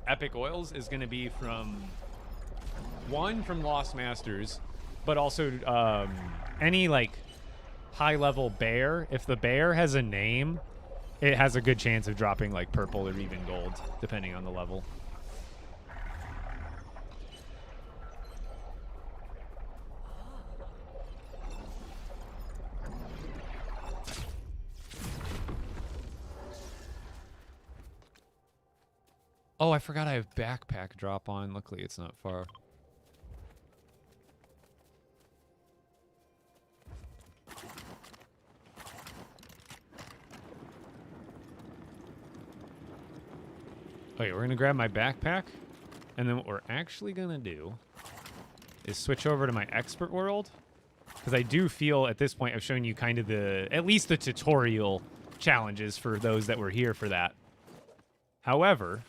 [SPEAKER 1] Epic Oils is going to be from Lost Masters, but also any like high level bear. If the bear has a name, it has a good chance of dropping like purple or even gold, depending on the level. Oh, I forgot I have backpack drop on. Luckily, it's not far. Okay, we're going to grab my backpack. And then what we're actually going to do is switch over to my expert world. Because I do feel at this point I've shown you kind of at least the tutorial challenges for those that were here for that. However,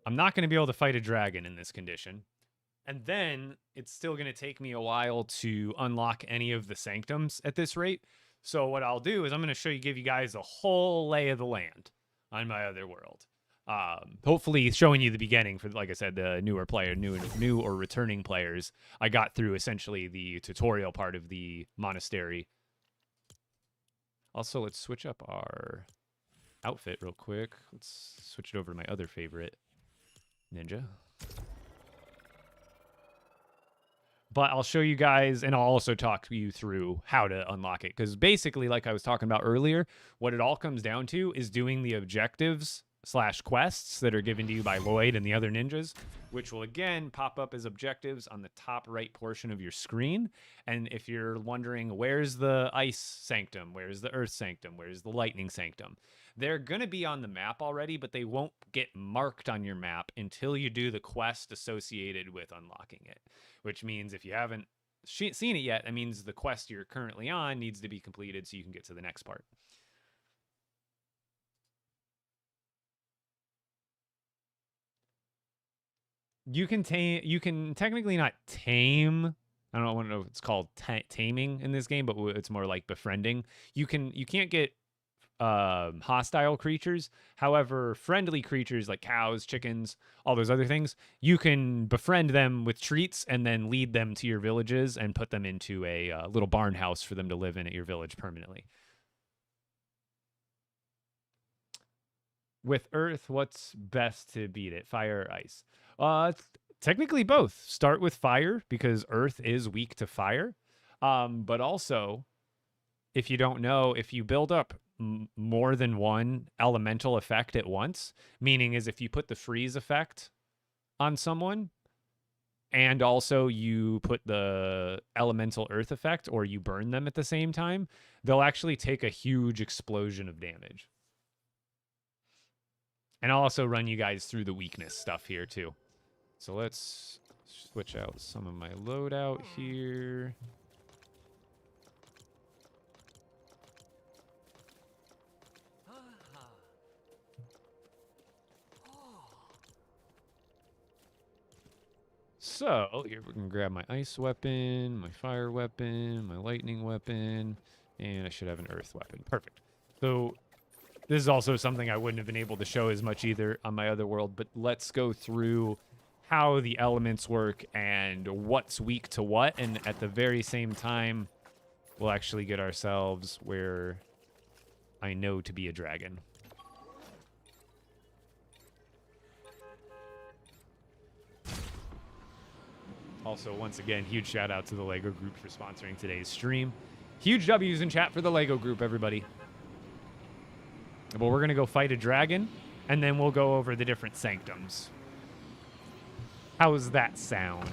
[SPEAKER 1] I'm not going to be able to fight a dragon in this condition. And then it's still going to take me a while to unlock any of the Sanctums at this rate. So what I'll do is I'm going to give you guys a whole lay of the land on my other world. Hopefully showing you the beginning for, like I said, the newer player, new or returning players. I got through essentially the tutorial part of the Monastery. Also, let's switch up our outfit real quick. Let's switch it over to my other favorite, Ninja. But I'll show you guys, and I'll also talk you through how to unlock it. Because basically, like I was talking about earlier, what it all comes down to is doing the objectives / quests that are given to you by Lloyd and the other ninjas, which will again pop up as objectives on the top right portion of your screen. And if you're wondering, where's the ice sanctum? Where's the earth sanctum? Where's the lightning sanctum? They're going to be on the map already, but they won't get marked on your map until you do the quest associated with unlocking it, which means if you haven't seen it yet, that means the quest you're currently on needs to be completed so you can get to the next part. You can technically not tame. I don't know if it's called taming in this game, but it's more like befriending. You can't get hostile creatures. However, friendly creatures like cows, chickens, all those other things, you can befriend them with treats and then lead them to your villages and put them into a little barn house for them to live in at your village permanently. with Earth, what's best to beat it? Fire or ice? Technically both. Start with fire because Earth is weak to fire. But also, if you don't know, if you build up more than one elemental effect at once, meaning is if you put the freeze effect on someone and also you put the elemental earth effect or you burn them at the same time, they'll actually take a huge explosion of damage. And I'll also run you guys through the weakness stuff here too. So let's switch out some of my loadout here. So here we're gonna grab my ice weapon, my fire weapon, my lightning weapon, and I should have an earth weapon. Perfect. So this is also something I wouldn't have been able to show as much either on my other world, but let's go through how the elements work and what's weak to what, and at the very same time, we'll actually get ourselves where I know to be a dragon. Also, once again, huge shout out to the LEGO group for sponsoring today's stream. Huge W's in chat for the LEGO group, everybody. But we're going to go fight a dragon, and then we'll go over the different sanctums. How's that sound?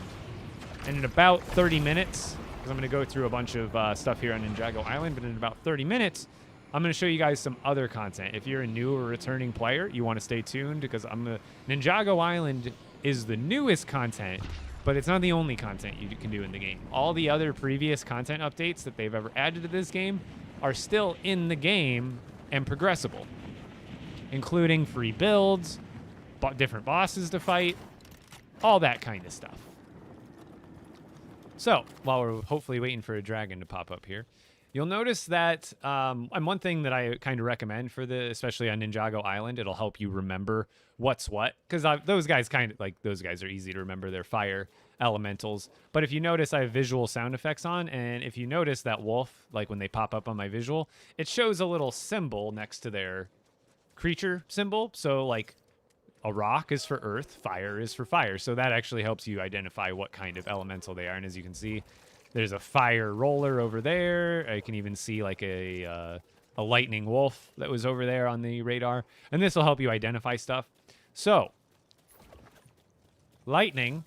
[SPEAKER 1] And in about 30 minutes, because I'm going to go through a bunch of stuff here on Ninjago Island, but in about 30 minutes, I'm going to show you guys some other content. If you're a new or returning player, you want to stay tuned, because Ninjago Island is the newest content, but it's not the only content you can do in the game. All the other previous content updates that they've ever added to this game are still in the game and progressible, including free builds, different bosses to fight, all that kind of stuff. So, while we're hopefully waiting for a dragon to pop up here, you'll notice that, and one thing that I kind of recommend for especially on Ninjago Island, it'll help you remember what's what, because those guys those guys are easy to remember. They're fire elementals. But if you notice, I have visual sound effects on, and if you notice that wolf, like when they pop up on my visual, it shows a little symbol next to their creature symbol. So like a rock is for earth, fire is for fire. So that actually helps you identify what kind of elemental they are. And as you can see, there's a fire roller over there. I can even see like a lightning wolf that was over there on the radar. And this will help you identify stuff. So, lightning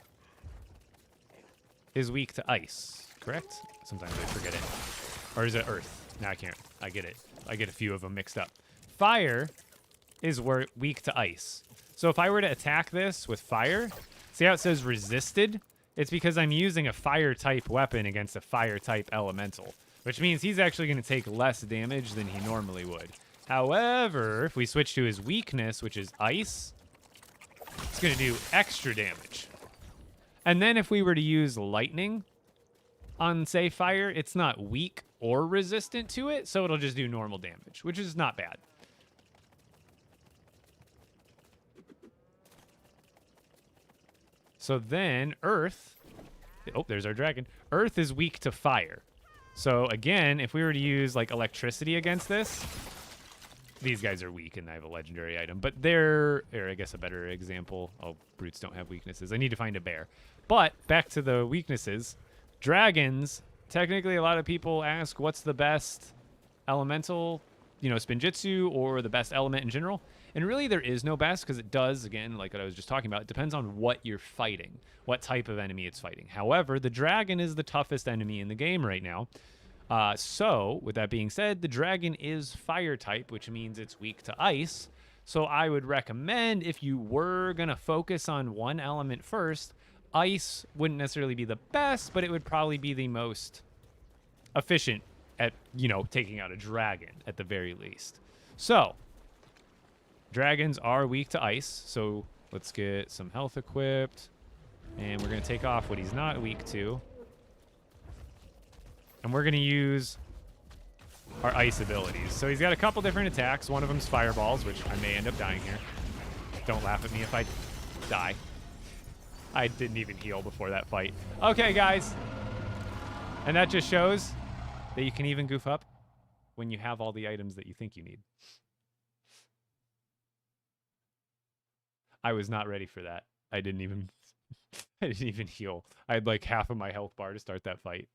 [SPEAKER 1] is weak to ice, correct? Sometimes I forget it. Or is it earth? No, I can't. I get it. I get a few of them mixed up. Fire is weak to ice. So if I were to attack this with fire, see how it says resisted? It's because I'm using a fire-type weapon against a fire-type elemental, which means he's actually going to take less damage than he normally would. However, if we switch to his weakness, which is ice, it's going to do extra damage. And then if we were to use lightning on, say, fire, it's not weak or resistant to it, so it'll just do normal damage, which is not bad. So then earth, oh, there's our dragon. Earth is weak to fire. So again, if we were to use like electricity against this, these guys are weak and I have a legendary item, but or I guess a better example. Oh, brutes don't have weaknesses. I need to find a bear. But back to the weaknesses. Dragons, technically a lot of people ask what's the best elemental, Spinjitzu or the best element in general. And really there is no best because it does, again, like what I was just talking about, it depends on what you're fighting, what type of enemy it's fighting. However, the dragon is the toughest enemy in the game right now. So, with that being said, the dragon is fire type, which means it's weak to ice. So I would recommend if you were going to focus on one element first, ice wouldn't necessarily be the best, but it would probably be the most efficient at, taking out a dragon at the very least. So, dragons are weak to ice, so let's get some health equipped. And we're going to take off what he's not weak to. And we're going to use our ice abilities. So he's got a couple different attacks. One of them's fireballs, which I may end up dying here. Don't laugh at me if I die. I didn't even heal before that fight. Okay, guys. And that just shows that you can even goof up when you have all the items that you think you need. I was not ready for that. I didn't even I didn't even heal. I had like half of my health bar to start that fight.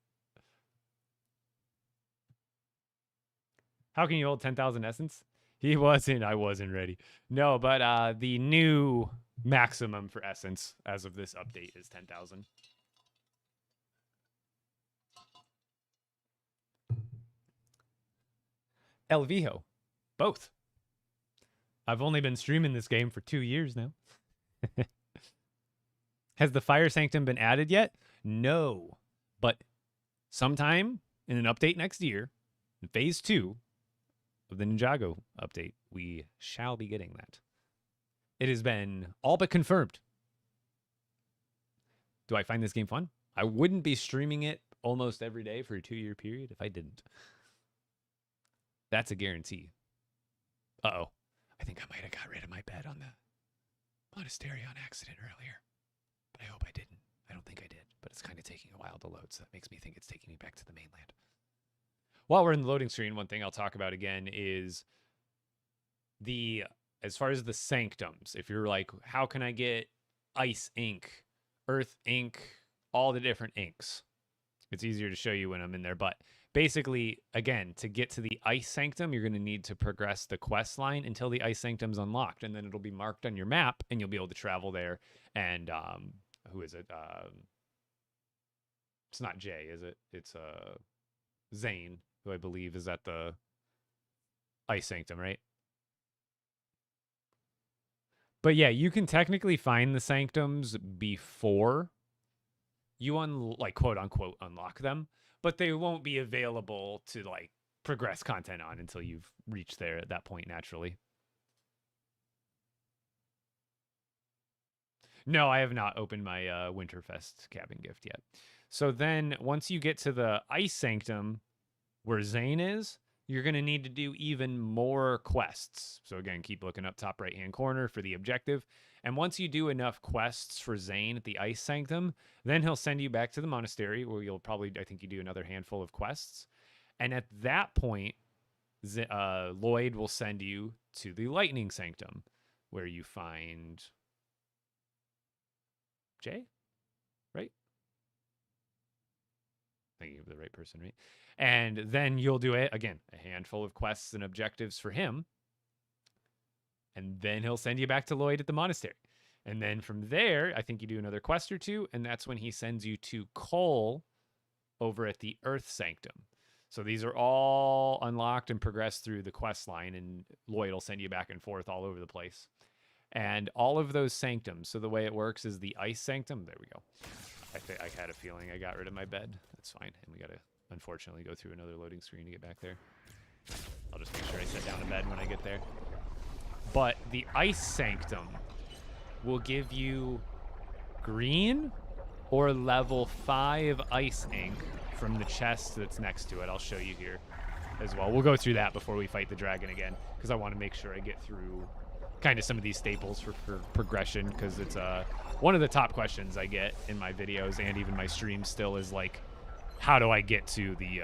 [SPEAKER 1] How can you hold 10,000 essence? He wasn't. I wasn't ready. No, but the new maximum for essence as of this update is 10,000. El Vijo. Both. I've only been streaming this game for 2 years now. Has the Fire Sanctum been added yet? No. But sometime in an update next year, in phase 2 of the Ninjago update, we shall be getting that. It has been all but confirmed. Do I find this game fun? I wouldn't be streaming it almost every day for a 2-year period if I didn't. That's a guarantee. Uh-oh. I think I might have got rid of my bed on the Monastery on accident earlier. But I hope I didn't. I don't think I did. But it's kind of taking a while to load, so that makes me think it's taking me back to the mainland. While we're in the loading screen, one thing I'll talk about again is as far as the Sanctums. If you're like, how can I get Ice ink, Earth ink, all the different inks? It's easier to show you when I'm in there, but basically, again, to get to the Ice Sanctum, you're going to need to progress the quest line until the Ice Sanctum's unlocked, and then it'll be marked on your map, and you'll be able to travel there. And who is it? It's not Jay, is it? It's Zane, who I believe is at the Ice Sanctum, right? But yeah, you can technically find the Sanctums before you like quote unquote unlock them, but they won't be available to like progress content on until you've reached there at that point naturally. No, I have not opened my Winterfest cabin gift yet. So then once you get to the Ice Sanctum where Zane is, you're going to need to do even more quests. So again, keep looking up top right-hand corner for the objective. And once you do enough quests for Zane at the Ice Sanctum, then he'll send you back to the Monastery where you'll probably, I think you do another handful of quests. And at that point, Lloyd will send you to the Lightning Sanctum where you find Jay, right? Thinking of the right person, right? And then you'll do it again, a handful of quests and objectives for him. And then he'll send you back to Lloyd at the Monastery. And then from there, I think you do another quest or two, and that's when he sends you to Cole over at the Earth Sanctum. So these are all unlocked and progressed through the quest line, and Lloyd will send you back and forth all over the place. And all of those Sanctums, so the way it works is the Ice Sanctum, there we go. I had a feeling I got rid of my bed. That's fine. And we got to, unfortunately, go through another loading screen to get back there. I'll just make sure I set down a bed when I get there. But the Ice Sanctum will give you green or level 5 ice ink from the chest that's next to it. I'll show you here as well. We'll go through that before we fight the dragon again, because I want to make sure I get through kind of some of these staples for progression, because it's one of the top questions I get in my videos and even my streams still is like, how do I get to the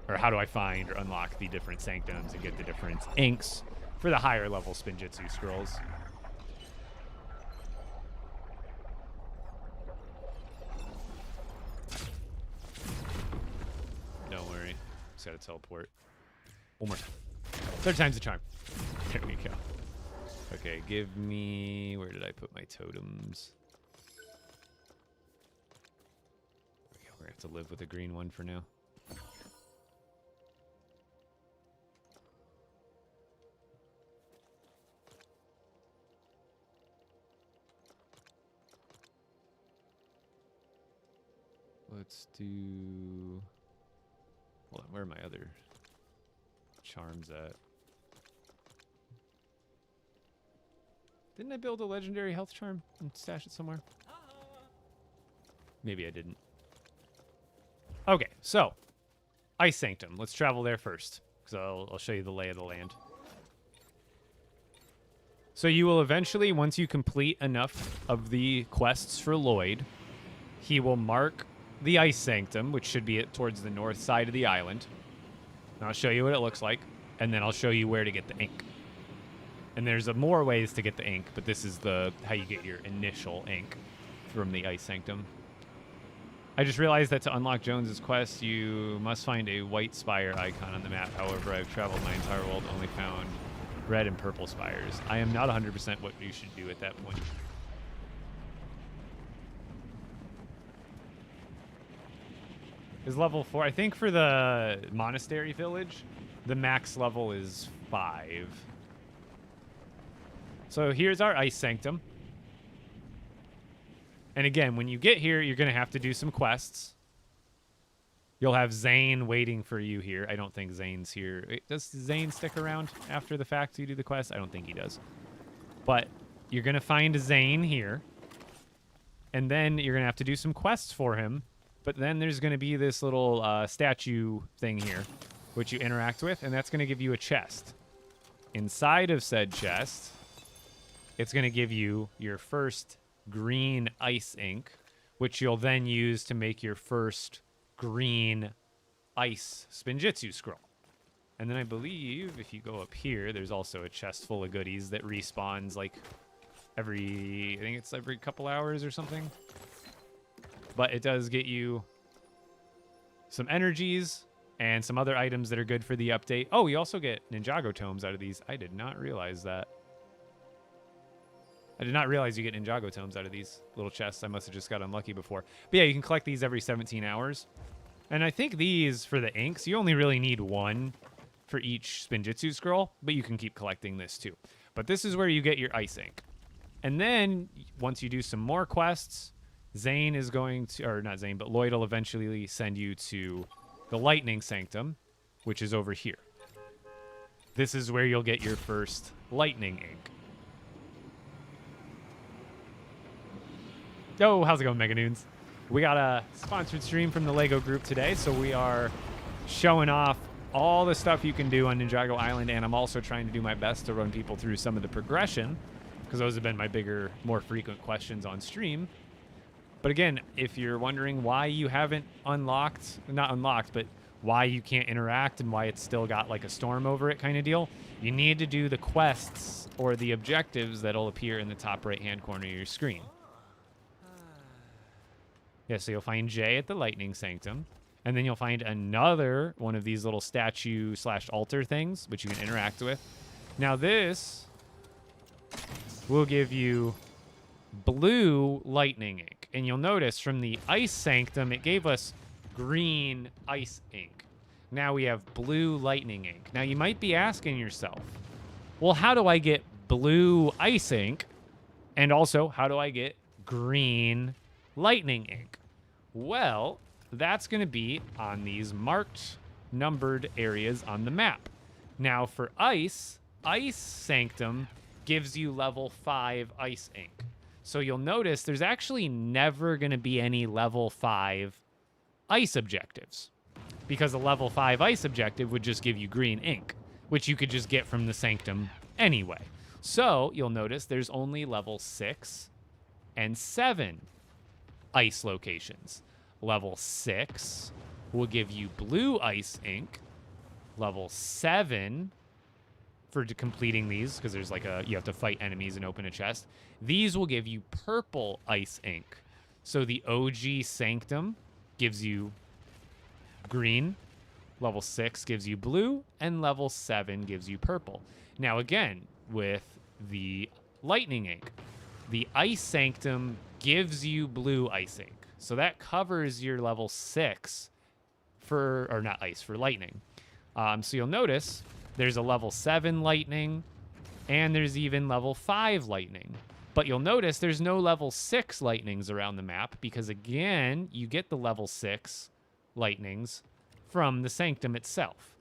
[SPEAKER 1] or how do I find or unlock the different Sanctums and get the different inks for the higher level Spinjitzu scrolls. Don't worry, just gotta teleport. One more time. 3rd time's the charm. There we go. Okay, give me... Where did I put my totems? There we go. We're going to have to live with a green one for now. Let's do... Hold on, where are my other charms at? Didn't I build a legendary health charm and stash it somewhere? Maybe I didn't. Okay, so Ice Sanctum. Let's travel there first, because I'll show you the lay of the land. So you will eventually, once you complete enough of the quests for Lloyd, he will mark the Ice Sanctum, which should be towards the north side of the island. And I'll show you what it looks like, and then I'll show you where to get the ink. And there's more ways to get the ink, but this is how you get your initial ink from the Ice Sanctum. I just realized that to unlock Jones's quest, you must find a white spire icon on the map. However, I've traveled my entire world, only found red and purple spires. I am not 100% what you should do at that point. Is level 4. I think for the Monastery village, the max level is 5. So here's our Ice Sanctum. And again, when you get here, you're going to have to do some quests. You'll have Zane waiting for you here. I don't think Zane's here. Does Zane stick around after the fact to do the quest? I don't think he does. But you're going to find Zane here. And then you're going to have to do some quests for him. But then there's going to be this little statue thing here, which you interact with, and that's going to give you a chest. Inside of said chest, it's going to give you your first green ice ink, which you'll then use to make your first green ice Spinjitzu scroll. And then I believe if you go up here, there's also a chest full of goodies that respawns like I think it's every couple hours or something. But it does get you some energies and some other items that are good for the update. Oh, you also get Ninjago tomes out of these. I did not realize that. I did not realize you get Ninjago tomes out of these little chests. I must have just got unlucky before. But yeah, you can collect these every 17 hours. And I think these, for the inks, you only really need one for each Spinjitzu scroll, but you can keep collecting this too. But this is where you get your ice ink. And then, once you do some more quests, Zane is going to, or not Zane, but Lloyd will eventually send you to the Lightning Sanctum, which is over here. This is where you'll get your first lightning ink. Oh, how's it going, Mega Noons? We got a sponsored stream from the LEGO group today, so we are showing off all the stuff you can do on Ninjago Island, and I'm also trying to do my best to run people through some of the progression, because those have been my bigger, more frequent questions on stream. But again, if you're wondering why you haven't not unlocked, but why you can't interact and why it's still got like a storm over it kind of deal, you need to do the quests or the objectives that'll appear in the top right-hand corner of your screen. Yeah, so you'll find Jay at the Lightning Sanctum, and then you'll find another one of these little statue/altar things, which you can interact with. Now this will give you blue lightning ink, and you'll notice from the Ice Sanctum, it gave us green ice ink. Now we have blue lightning ink. Now you might be asking yourself, well, how do I get blue ice ink? And also, how do I get green lightning ink? Well, that's going to be on these marked, numbered areas on the map. Now for Ice Sanctum gives you level 5 ice ink. So you'll notice there's actually never going to be any level 5 ice objectives, because a level 5 ice objective would just give you green ink, which you could just get from the Sanctum anyway. So you'll notice there's only level 6 and 7 ice locations. Level 6 will give you blue ice ink. Level 7 for completing these, because there's like you have to fight enemies and open a chest. These will give you purple ice ink. So the OG Sanctum gives you green, level 6 gives you blue, and level 7 gives you purple. Now again, with the lightning ink, the Ice Sanctum gives you blue ice ink. So that covers your level 6 for lightning. So you'll notice there's a level 7 lightning, and there's even level 5 lightning. But you'll notice there's no level 6 lightnings around the map, because again, you get the level 6 lightnings from the Sanctum itself.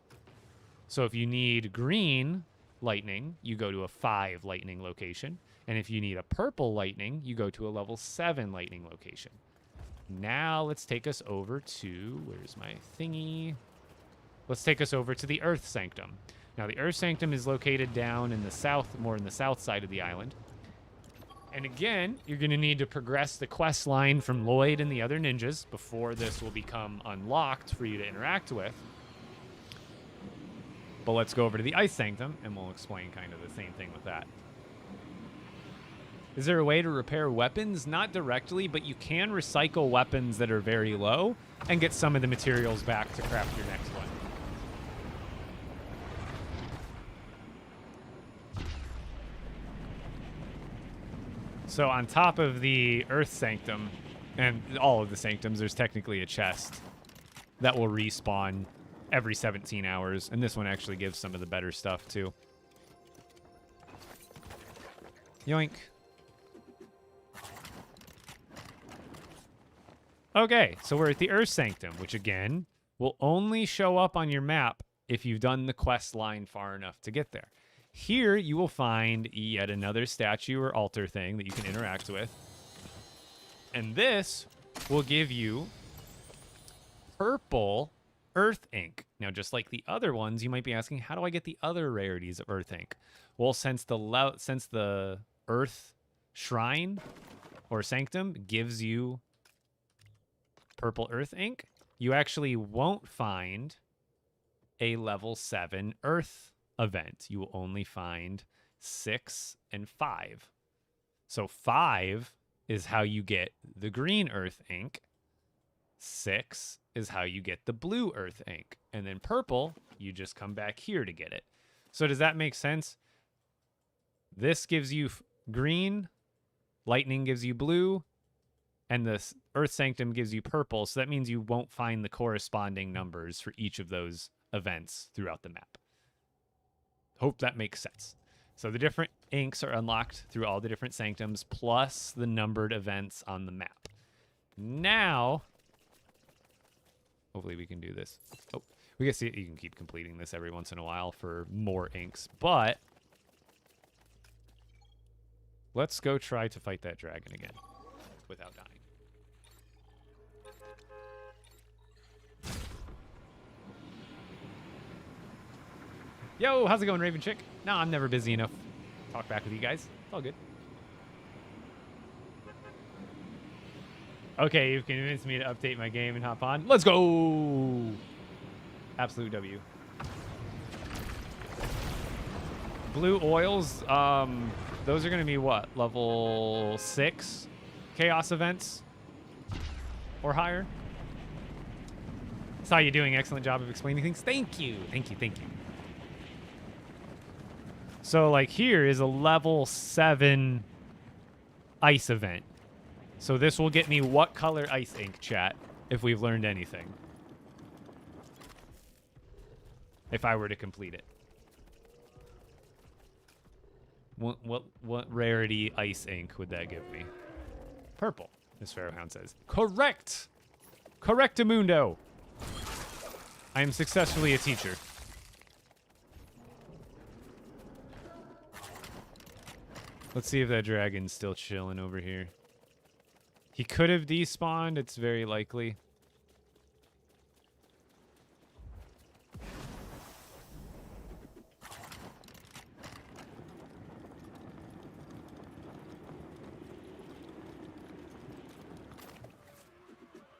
[SPEAKER 1] So if you need green lightning, you go to a 5 lightning location. And if you need a purple lightning, you go to a level 7 lightning location. Now let's take us over to, where's my thingy? Let's take us over to the Earth Sanctum. Now the Earth Sanctum is located down in the south, more in the south side of the island. And again, you're going to need to progress the quest line from Lloyd and the other ninjas before this will become unlocked for you to interact with. But let's go over to the Ice Sanctum, and we'll explain kind of the same thing with that. Is there a way to repair weapons? Not directly, but you can recycle weapons that are very low and get some of the materials back to craft your next one. So on top of the Earth Sanctum, and all of the Sanctums, there's technically a chest that will respawn every 17 hours. And this one actually gives some of the better stuff, too. Yoink. Okay, so we're at the Earth Sanctum, which, again, will only show up on your map if you've done the quest line far enough to get there. Here, you will find yet another statue or altar thing that you can interact with. And this will give you purple Earth ink. Now, just like the other ones, you might be asking, how do I get the other rarities of Earth ink? Well, since the Earth Shrine or Sanctum gives you purple Earth ink, you actually won't find a level 7 Earth event. You will only find 6 and 5. So 5 is how you get the green Earth ink. 6 is how you get the blue Earth ink. And then purple, you just come back here to get it. So does that make sense? This gives you green, lightning gives you blue, and the Earth Sanctum gives you purple. So that means you won't find the corresponding numbers for each of those events throughout the map. Hope that makes sense. So the different inks are unlocked through all the different Sanctums, plus the numbered events on the map. Now, hopefully we can do this. Oh, we can see you can keep completing this every once in a while for more inks, but let's go try to fight that dragon again without dying. Yo, how's it going, Raven Chick? No, I'm never busy enough to talk back with you guys. It's all good. Okay, you've convinced me to update my game and hop on. Let's go! Absolute W. Blue oils, those are going to be what? Level 6 chaos events or higher? Saw you doing an excellent job of explaining things. Thank you. Thank you. Thank you. So, like, here is a level 7 ice event. So this will get me what color ice ink, chat, if we've learned anything. If I were to complete it. What rarity ice ink would that give me? Purple, as Pharaohhound says. Correct! Correctamundo! I am successfully a teacher. Let's see if that dragon's still chilling over here. He could have despawned. It's very likely.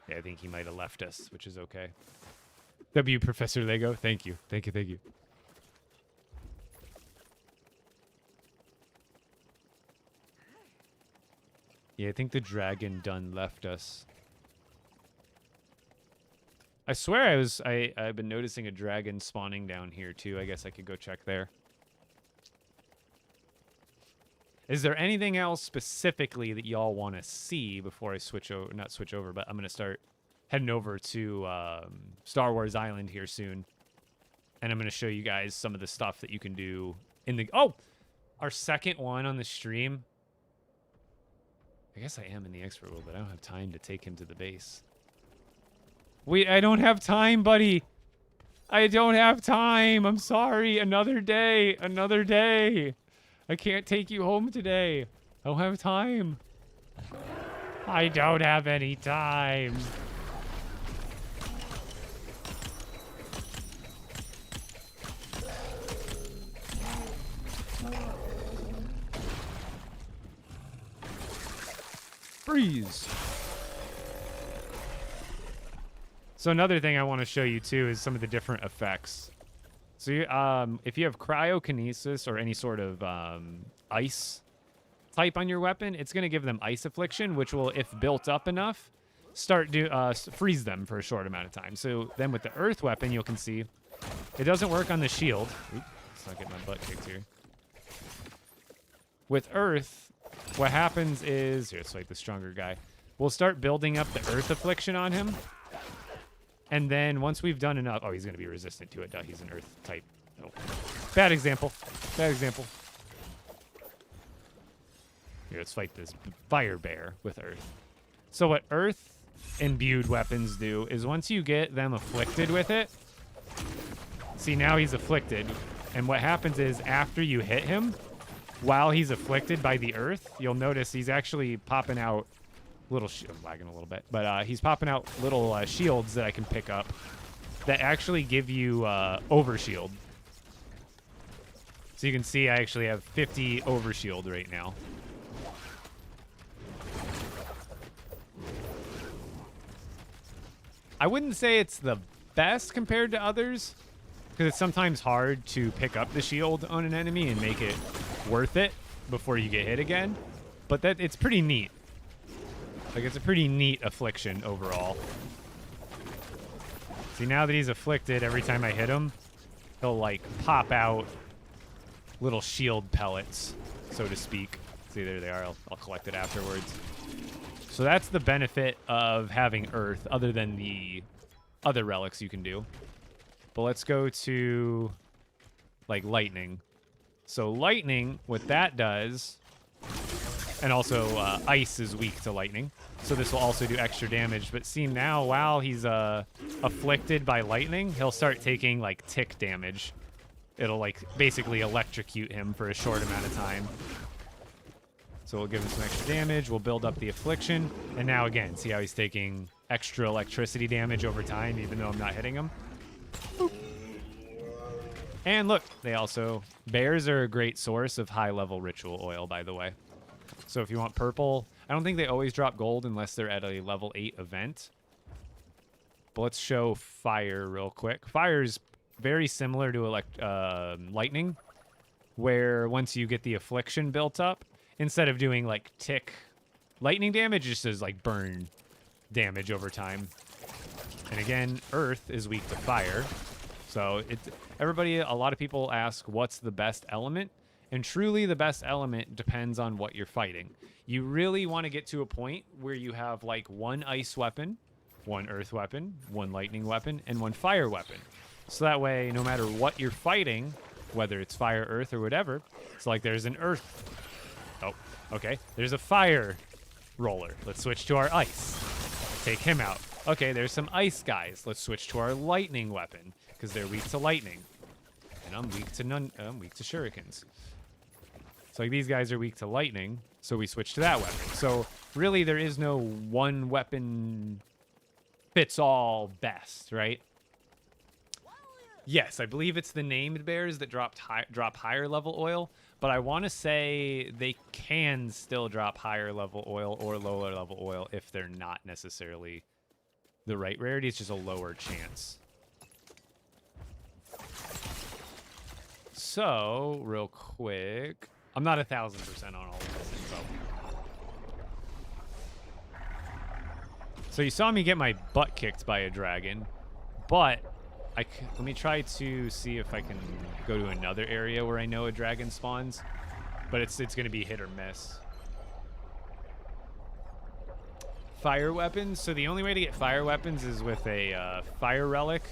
[SPEAKER 1] Yeah, I think he might have left us, which is okay. W, Professor Lego. Thank you. Thank you. Thank you. Yeah, I think the dragon done left us. I swear I've been noticing a dragon spawning down here too. I guess I could go check there. Is there anything else specifically that y'all want to see before I switch over? Not switch over, but I'm going to start heading over to Star Wars Island here soon. And I'm going to show you guys some of the stuff that you can do in the... Oh! Our second one on the stream. I guess I am in the expert world, but I don't have time to take him to the base. Wait, I don't have time, buddy. I don't have time. I'm sorry. Another day. Another day. I can't take you home today. I don't have time. I don't have any time. Freeze. So another thing I want to show you too is some of the different effects. So if you have cryokinesis or any sort of ice type on your weapon, it's going to give them ice affliction, which will, if built up enough, freeze them for a short amount of time. So then with the earth weapon, you can see it doesn't work on the shield. Oops, let's not get my butt kicked here. With earth, what happens is, here, let's fight the stronger guy. We'll start building up the earth affliction on him. And then once we've done enough, oh, he's going to be resistant to it. Duh, he's an earth type. Oh. Bad example. Bad example. Here, let's fight this fire bear with earth. So what earth imbued weapons do is once you get them afflicted with it, see, now he's afflicted. And what happens is after you hit him, while he's afflicted by the earth, you'll notice he's actually popping out little, I'm lagging a little bit, but he's popping out little shields that I can pick up that actually give you overshield. So you can see I actually have 50 overshield right now. I wouldn't say it's the best compared to others, because it's sometimes hard to pick up the shield on an enemy and make it worth it before you get hit again. But it's pretty neat. Like, it's a pretty neat affliction overall. See, now that he's afflicted, every time I hit him, he'll, like, pop out little shield pellets, so to speak. See, there they are. I'll collect it afterwards. So that's the benefit of having earth, other than the other relics you can do. But let's go to, like, lightning. So lightning, what that does... And also, ice is weak to lightning. So this will also do extra damage. But see, now, while he's afflicted by lightning, he'll start taking, like, tick damage. It'll, like, basically electrocute him for a short amount of time. So we'll give him some extra damage. We'll build up the affliction. And now, again, see how he's taking extra electricity damage over time, even though I'm not hitting him? Boop. And look, they also... Bears are a great source of high-level ritual oil, by the way. So if you want purple, I don't think they always drop gold unless they're at a level 8 event. But let's show fire real quick. Fire is very similar to lightning, where once you get the affliction built up, instead of doing like tick lightning damage, it just does like burn damage over time. And again, earth is weak to fire. So a lot of people ask, what's the best element? And truly, the best element depends on what you're fighting. You really want to get to a point where you have like one ice weapon, one earth weapon, one lightning weapon, and one fire weapon. So that way, no matter what you're fighting, whether it's fire, earth, or whatever, it's like there's an earth. Oh, okay. There's a fire roller. Let's switch to our ice. Take him out. Okay, there's some ice guys. Let's switch to our lightning weapon because they're weak to lightning. And I'm weak to shurikens. So like these guys are weak to lightning, so we switch to that weapon. So really there is no one weapon fits all best, right? Yes, I believe it's the named bears that drop higher level oil, but I want to say they can still drop higher level oil or lower level oil if they're not necessarily the right rarity. It's just a lower chance. So, real quick, I'm not 1,000% on all of this info. So you saw me get my butt kicked by a dragon, but let me try to see if I can go to another area where I know a dragon spawns, but it's going to be hit or miss. Fire weapons. So the only way to get fire weapons is with a fire relic,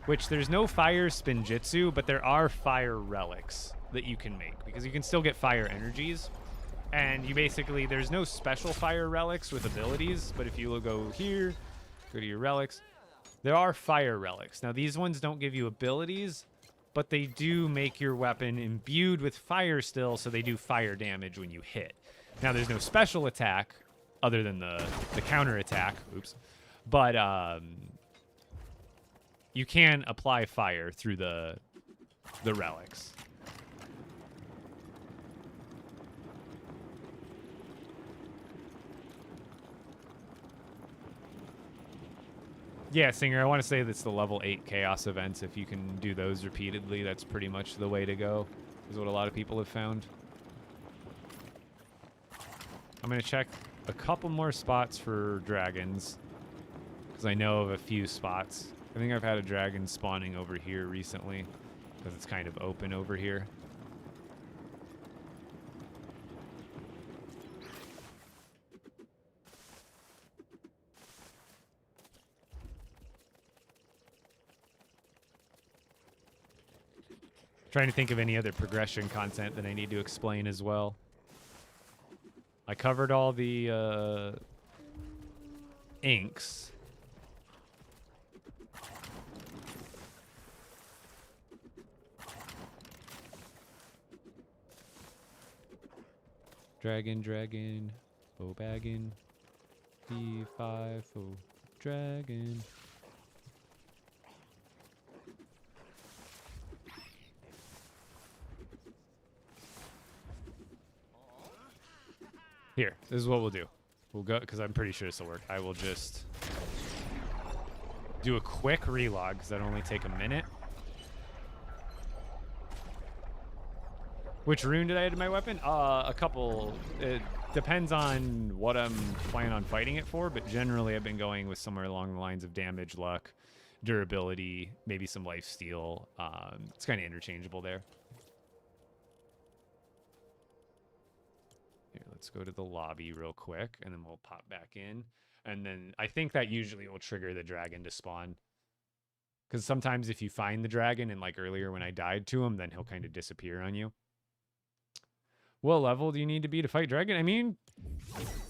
[SPEAKER 1] which there's no fire Spinjitzu, but there are fire relics that you can make because you can still get fire energies. And you basically, there's no special fire relics with abilities, but if you go here, go to your relics, there are fire relics. Now, these ones don't give you abilities, but they do make your weapon imbued with fire still, so they do fire damage when you hit. Now, there's no special attack other than the counter attack. Oops. But you can apply fire through the relics. Yeah, Singer, I want to say that's the level 8 chaos events. If you can do those repeatedly, that's pretty much the way to go, is what a lot of people have found. I'm going to check a couple more spots for dragons, because I know of a few spots. I think I've had a dragon spawning over here recently, because it's kind of open over here. Trying to think of any other progression content that I need to explain as well. I covered all the inks. Dragon, oh baggin, D5, oh dragon. Here, this is what we'll do. We'll go, because I'm pretty sure this will work. I will just do a quick relog, because that'll only take a minute. Which rune did I add to my weapon? A couple. It depends on what I'm planning on fighting it for, but generally I've been going with somewhere along the lines of damage, luck, durability, maybe some life steal. It's kind of interchangeable there. Here, let's go to the lobby real quick, and then we'll pop back in. And then I think that usually will trigger the dragon to spawn. Because sometimes if you find the dragon, and like earlier when I died to him, then he'll kind of disappear on you. What level do you need to be to fight dragon? I mean,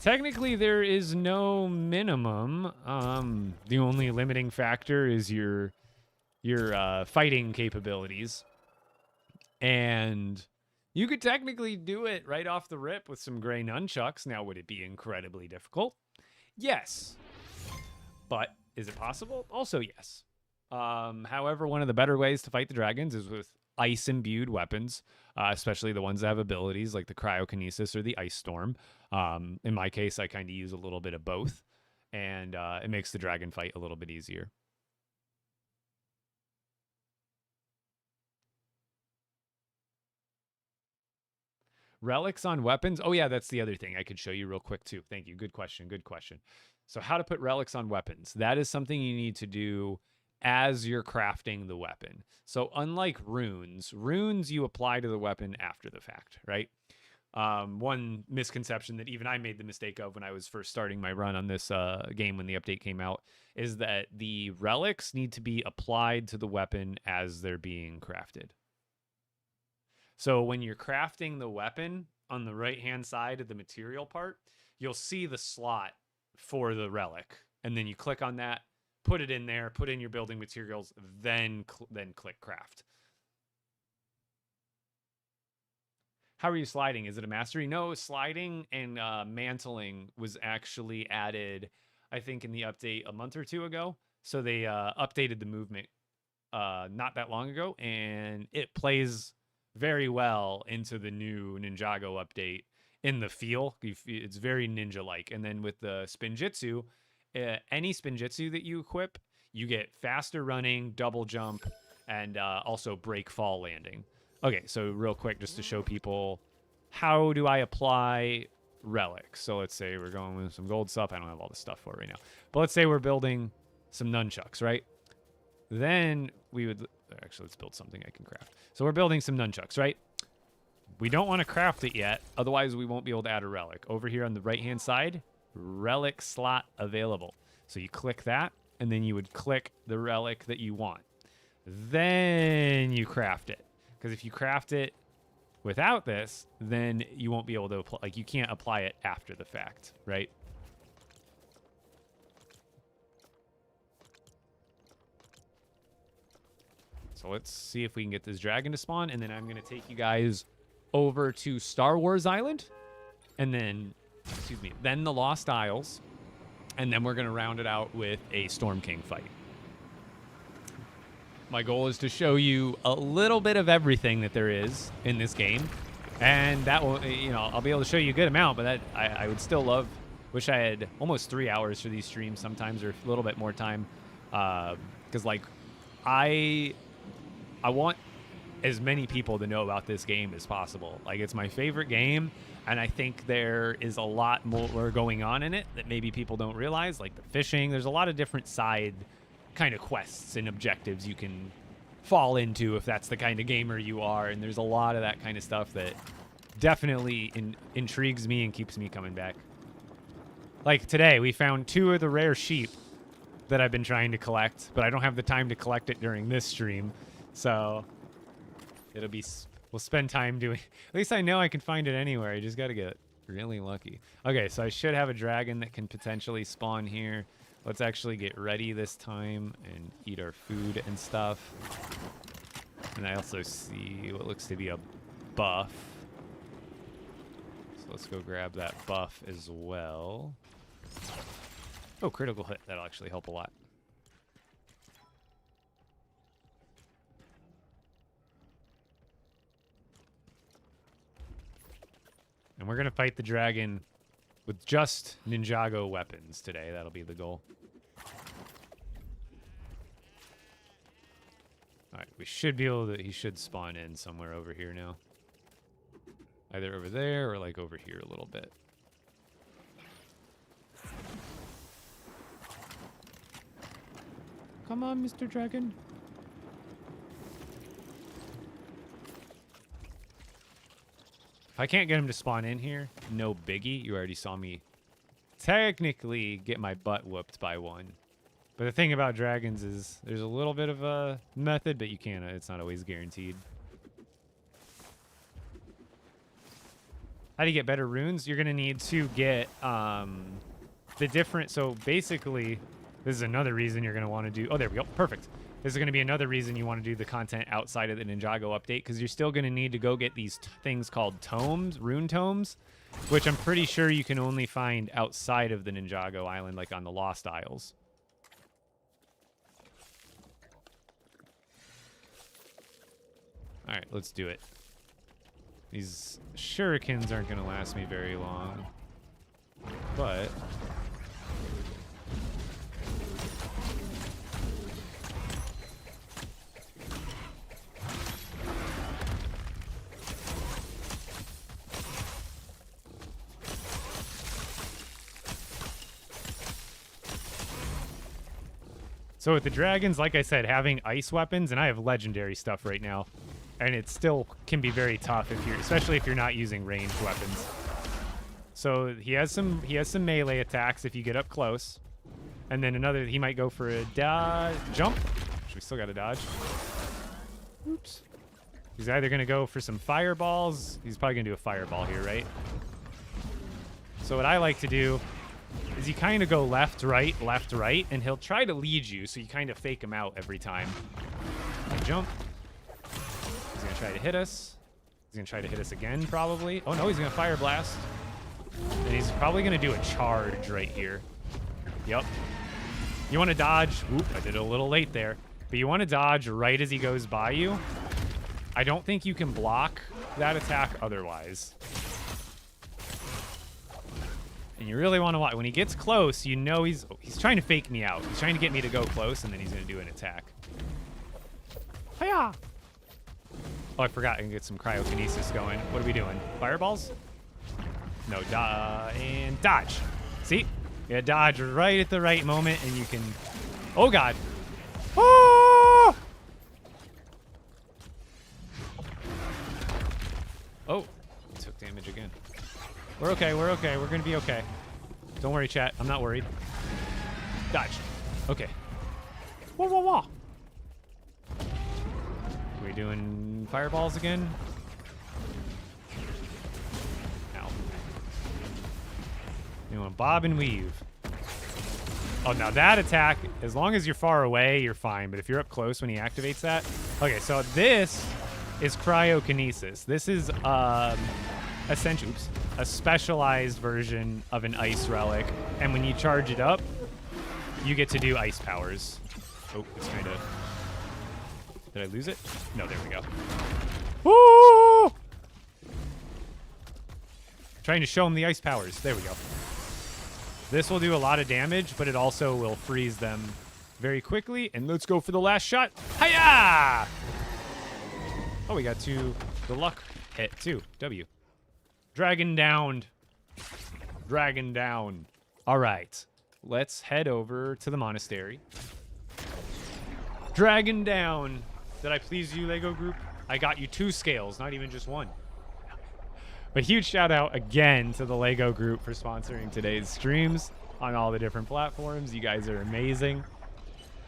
[SPEAKER 1] technically there is no minimum. The only limiting factor is your fighting capabilities. And you could technically do it right off the rip with some gray nunchucks. Now, would it be incredibly difficult? Yes. But is it possible? Also, yes. However, one of the better ways to fight the dragons is with ice-imbued weapons, especially the ones that have abilities like the cryokinesis or the ice storm. In my case, I kind of use a little bit of both, and it makes the dragon fight a little bit easier. Relics on weapons? Oh, yeah, that's the other thing I could show you real quick, too. Thank you. Good question. Good question. So how to put relics on weapons. That is something you need to do as you're crafting the weapon. So unlike runes you apply to the weapon after the fact, right? One misconception that even I made the mistake of when I was first starting my run on this game when the update came out is that the relics need to be applied to the weapon as they're being crafted. So when you're crafting the weapon, on the right-hand side of the material part, you'll see the slot for the relic. And then you click on that, put it in there, put in your building materials, then click craft. How are you sliding? Is it a mastery? No, sliding and mantling was actually added, I think, in the update a month or two ago. So they updated the movement not that long ago, and it plays very well into the new Ninjago update in the feel. It's very ninja-like. And then with the Spinjitzu, any Spinjitzu that you equip, you get faster running, double jump, and also break fall landing. Okay, so real quick, just to show people, how do I apply relics? So let's say we're going with some gold stuff. I don't have all the stuff for it right now. But let's say we're building some nunchucks, right? Then we would... Actually, let's build something I can craft. So we're building some nunchucks, right? We don't want to craft it yet. Otherwise, we won't be able to add a relic. Over here on the right-hand side, relic slot available. So you click that, and then you would click the relic that you want. Then you craft it. Because if you craft it without this, then you won't be able to apply, like, you can't apply it after the fact, right? So let's see if we can get this dragon to spawn, and then I'm going to take you guys over to Star Wars Island, and then, excuse me, then the Lost Isles, and then we're going to round it out with a Storm King fight. My goal is to show you a little bit of everything that there is in this game, and that will, you know, I'll be able to show you a good amount, but that I would still love, wish I had almost 3 hours for these streams sometimes, or a little bit more time. Because like I want as many people to know about this game as possible. Like, it's my favorite game, and I think there is a lot more going on in it that maybe people don't realize, like the fishing. There's a lot of different side kind of quests and objectives you can fall into if that's the kind of gamer you are, and there's a lot of that kind of stuff that definitely intrigues me and keeps me coming back. Like today, we found 2 of the rare sheep that I've been trying to collect, but I don't have the time to collect it during this stream, so it'll be, we'll spend time doing, at least I know I can find it anywhere. I just got to get really lucky. Okay, so I should have a dragon that can potentially spawn here. Let's actually get ready this time and eat our food and stuff. And I also see what looks to be a buff. So let's go grab that buff as well. Oh, critical hit. That'll actually help a lot. And we're going to fight the dragon with just Ninjago weapons today. That'll be the goal. Alright, we should be able to... He should spawn in somewhere over here now. Either over there or like over here a little bit. Come on, Mr. Dragon. If I can't get him to spawn in here, no biggie. You already saw me technically get my butt whooped by one. But the thing about dragons is there's a little bit of a method, but you can't. It's not always guaranteed. How do you get better runes? You're going to need to get the different... So basically, this is another reason you're going to want to do... Oh, there we go. Perfect. This is going to be another reason you want to do the content outside of the Ninjago update, because you're still going to need to go get these things called tomes, rune tomes, which I'm pretty sure you can only find outside of the Ninjago island, like on the Lost Isles. All right, let's do it. These shurikens aren't going to last me very long, but... So with the dragons, like I said, having ice weapons, and I have legendary stuff right now, and it still can be very tough if you're, especially if you're not using ranged weapons. So he has some melee attacks if you get up close, and then another, he might go for a jump. Actually, we still got to dodge. Oops. He's either going to go for some fireballs. He's probably going to do a fireball here, right? So what I like to do is you kind of go left, right, and he'll try to lead you, so you kind of fake him out every time. Jump. He's going to try to hit us. He's going to try to hit us again, probably. Oh, no, he's going to fire blast. And he's probably going to do a charge right here. Yep. You want to dodge. Oop, I did it a little late there. But you want to dodge right as he goes by you. I don't think you can block that attack otherwise. And you really want to watch. When he gets close, you know he's trying to fake me out. He's trying to get me to go close, and then he's going to do an attack. Hiya! Oh, I forgot. I can get some cryokinesis going. What are we doing? Fireballs? No, and dodge. See? Yeah, dodge right at the right moment, and you can... Oh, God. Oh! Oh, took damage again. We're okay, we're okay. We're going to be okay. Don't worry, chat. I'm not worried. Dodge. Okay. Whoa, whoa, whoa. Are we doing fireballs again? Ow. You want to bob and weave. Oh, now that attack, as long as you're far away, you're fine. But if you're up close when he activates that... Okay, so this is cryokinesis. This is... essentially, a specialized version of an ice relic, and when you charge it up, you get to do ice powers. Oh, it's kind of... Did I lose it? No, there we go. Woo! Trying to show him the ice powers. There we go. This will do a lot of damage, but it also will freeze them very quickly, and let's go for the last shot. Hiya! Oh, we got the luck hit too. W. Dragon downed. Dragon down. All right. Let's head over to the monastery. Dragon down. Did I please you, LEGO group? I got you 2 scales, not even just 1. But huge shout out again to the LEGO group for sponsoring today's streams on all the different platforms. You guys are amazing.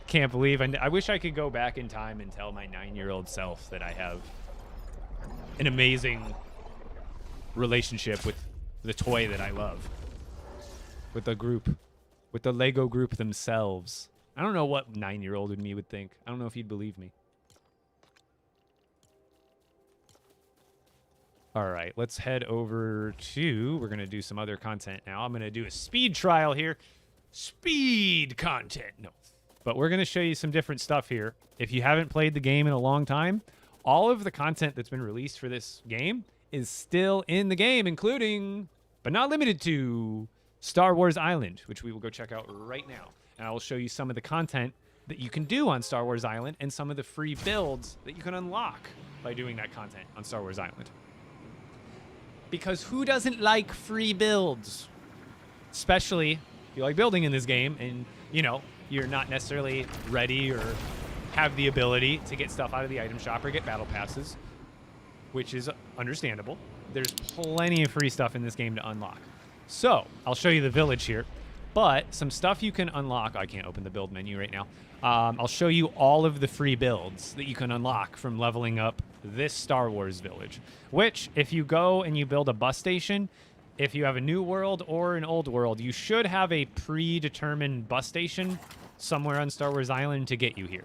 [SPEAKER 1] Can't believe, I wish I could go back in time and tell my 9-year-old self that I have an amazing relationship with the toy that I love. With the group. With the LEGO group themselves. I don't know what 9-year-old in me would think. I don't know if he'd believe me. All right, let's head over to, we're going to do some other content now. I'm going to do a speed trial here. Speed content. No. But we're going to show you some different stuff here. If you haven't played the game in a long time, all of the content that's been released for this game is still in the game, including, but not limited to, Star Wars Island, which we will go check out right now. And I will show you some of the content that you can do on Star Wars Island and some of the free builds that you can unlock by doing that content on Star Wars Island. Because who doesn't like free builds? Especially if you like building in this game and, you know, you're not necessarily ready or have the ability to get stuff out of the item shop or get battle passes, which is understandable. There's plenty of free stuff in this game to unlock. So, I'll show you the village here, but some stuff you can unlock. I can't open the build menu right now. I'll show you all of the free builds that you can unlock from leveling up this Star Wars village, which if you go and you build a bus station, if you have a new world or an old world, you should have a predetermined bus station somewhere on Star Wars Island to get you here.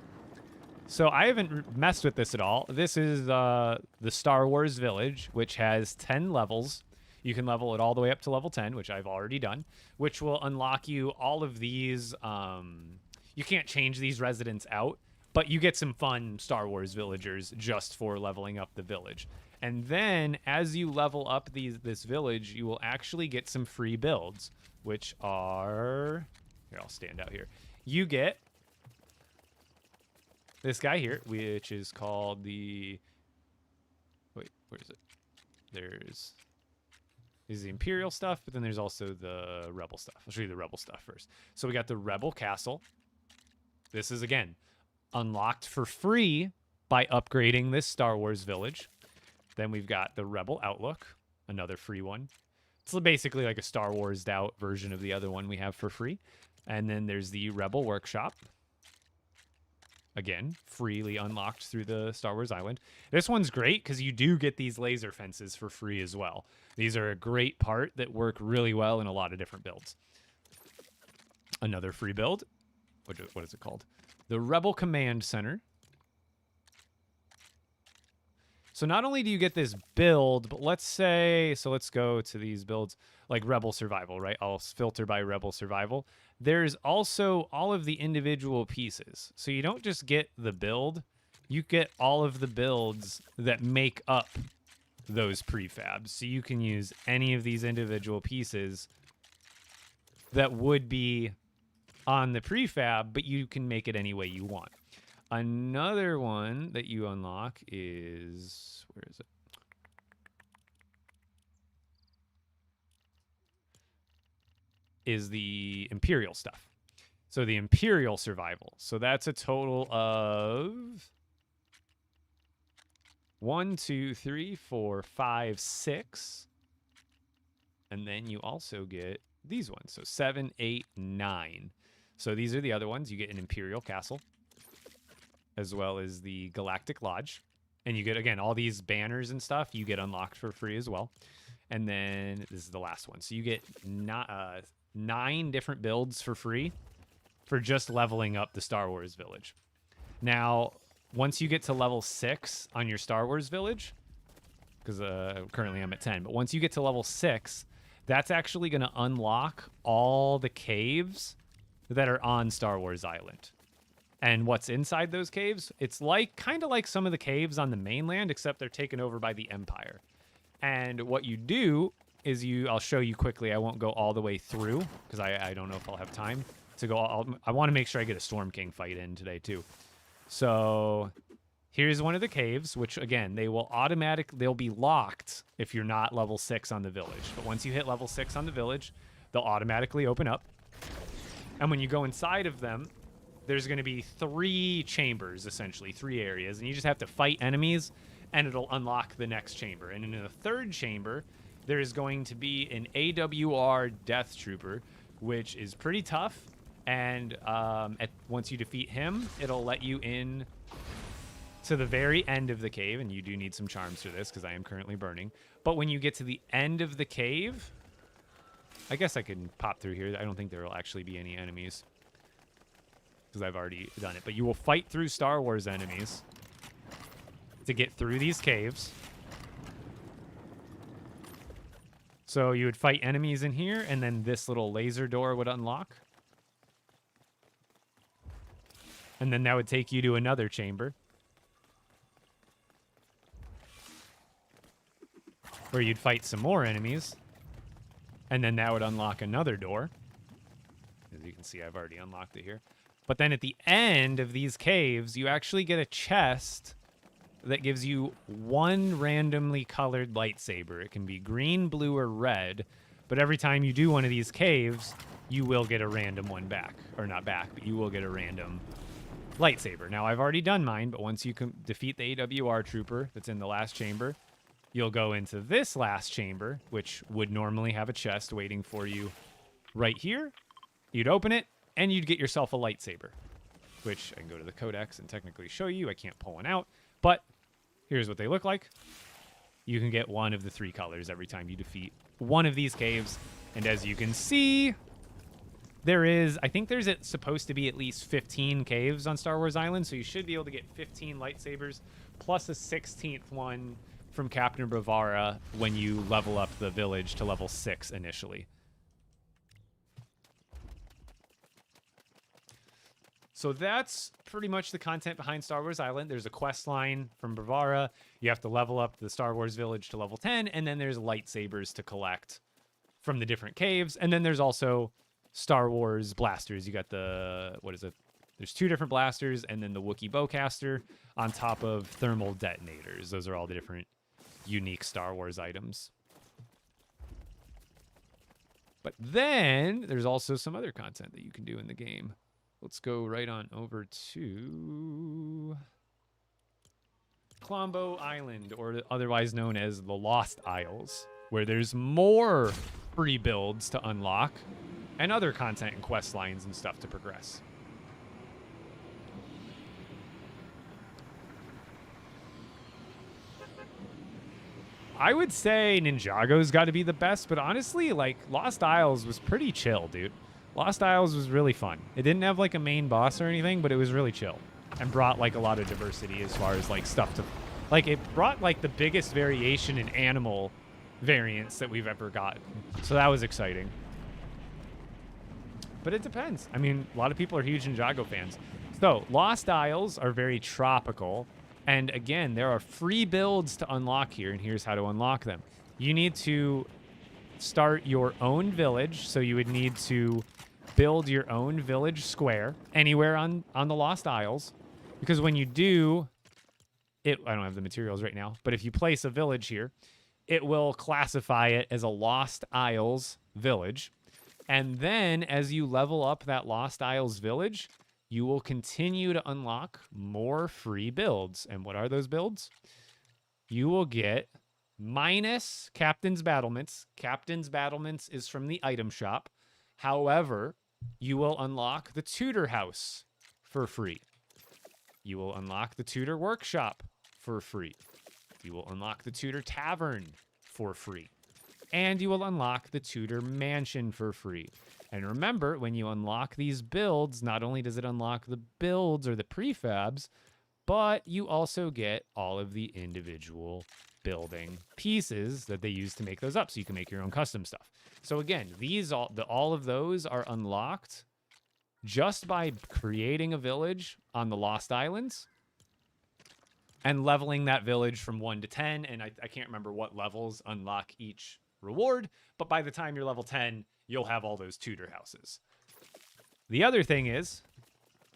[SPEAKER 1] So I haven't messed with this at all. This is the Star Wars village, which has 10 levels. You can level it all the way up to level 10, which I've already done, which will unlock you all of these. You can't change these residents out, but you get some fun Star Wars villagers just for leveling up the village. And then as you level up this village, you will actually get some free builds, which are... Here, I'll stand out here. You get this guy here, which is called the... Wait, where is it? There's the Imperial stuff, but then there's also the Rebel stuff. I'll show you the Rebel stuff first. So we got the Rebel Castle. This is, again, unlocked for free by upgrading this Star Wars village. Then we've got the Rebel Outlook, another free one. It's basically like a Star Wars'd out version of the other one we have for free. And then there's the Rebel Workshop. Again, freely unlocked through the Star Wars Island. This one's great because you do get these laser fences for free as well. These are a great part that work really well in a lot of different builds. Another free build. What is it called? The Rebel Command Center. So not only do you get this build, but let's say, so let's go to these builds like Rebel Survival, right? I'll filter by Rebel Survival. There's also all of the individual pieces. So you don't just get the build, you get all of the builds that make up those prefabs. So you can use any of these individual pieces that would be on the prefab, but you can make it any way you want. Another one that you unlock is, where is it? Is the Imperial stuff. So the Imperial Survival. So that's a total of 1, 2, 3, 4, 5, 6. And then you also get these ones. So 7, 8, 9. So these are the other ones. You get an Imperial Castle, as well as the Galactic Lodge. And you get, again, all these banners and stuff you get unlocked for free as well. And then this is the last one. So you get 9 different builds for free for just leveling up the Star Wars village. Now, once you get to level 6 on your Star Wars village, because currently I'm at 10, but once you get to level 6, that's actually going to unlock all the caves that are on Star Wars Island. And what's inside those caves, it's like kind of like some of the caves on the mainland, except they're taken over by the Empire. And what you do is I'll show you quickly. I won't go all the way through because I don't know if I'll have time. to go. I want to make sure I get a Storm King fight in today too. So here's one of the caves, which again, they'll be locked if you're not level 6 on the village. But once you hit level 6 on the village, they'll automatically open up. And when you go inside of them, there's going to be 3 chambers, essentially, 3 areas. And you just have to fight enemies, and it'll unlock the next chamber. And in the 3rd chamber, there is going to be an AWR Death Trooper, which is pretty tough. And once you defeat him, it'll let you in to the very end of the cave. And you do need some charms for this, because I am currently burning. But when you get to the end of the cave, I guess I can pop through here. I don't think there will actually be any enemies, because I've already done it. But you will fight through Star Wars enemies to get through these caves. So you would fight enemies in here, and then this little laser door would unlock. And then that would take you to another chamber, where you'd fight some more enemies. And then that would unlock another door. As you can see, I've already unlocked it here. But then at the end of these caves, you actually get a chest that gives you 1 randomly colored lightsaber. It can be green, blue, or red. But every time you do one of these caves, you will get a random one back. Or not back, but you will get a random lightsaber. Now, I've already done mine, but once you can defeat the AWR trooper that's in the last chamber, you'll go into this last chamber, which would normally have a chest waiting for you right here. You'd open it, and you'd get yourself a lightsaber, which I can go to the codex and technically show you. I can't pull one out, but here's what they look like. You can get one of the 3 colors every time you defeat one of these caves. And as you can see, I think there's supposed to be at least 15 caves on Star Wars Island, so you should be able to get 15 lightsabers, plus a 16th one from Captain Bravara when you level up the village to level 6 initially. So that's pretty much the content behind Star Wars Island. There's a quest line from Bravara. You have to level up the Star Wars village to level 10, and then there's lightsabers to collect from the different caves. And then there's also Star Wars blasters. You got there's 2 different blasters, and then the Wookiee bowcaster on top of thermal detonators. Those are all the different unique Star Wars items. But then there's also some other content that you can do in the game. Let's go right on over to Klombo Island, or otherwise known as the Lost Isles, where there's more free builds to unlock and other content and quest lines and stuff to progress. I would say Ninjago's got to be the best, but honestly, like, Lost Isles was pretty chill, dude. Lost Isles was really fun. It didn't have, like, a main boss or anything, but it was really chill and brought, like, a lot of diversity as far as, like, stuff to... Like, it brought, like, the biggest variation in animal variants that we've ever gotten. So that was exciting. But it depends. I mean, a lot of people are huge Ninjago fans. So, Lost Isles are very tropical. And again, there are free builds to unlock here, and here's how to unlock them. You need to start your own village, so you would need to build your own village square anywhere on the Lost Isles, because when you do, I don't have the materials right now, but if you place a village here, it will classify it as a Lost Isles village, and then as you level up that Lost Isles village, you will continue to unlock more free builds. And what are those builds? You will get minus Captain's Battlements. Captain's Battlements is from the item shop. However, you will unlock the Tutor House for free. You will unlock the Tutor Workshop for free. You will unlock the Tutor Tavern for free. And you will unlock the Tutor Mansion for free. And remember, when you unlock these builds, not only does it unlock the builds or the prefabs, but you also get all of the individual building pieces that they use to make those up, so you can make your own custom stuff. So again, all of those are unlocked just by creating a village on the Lost Islands and leveling that village from 1 to 10. And I can't remember what levels unlock each reward, but by the time you're level 10, you'll have all those tutor houses. The other thing is,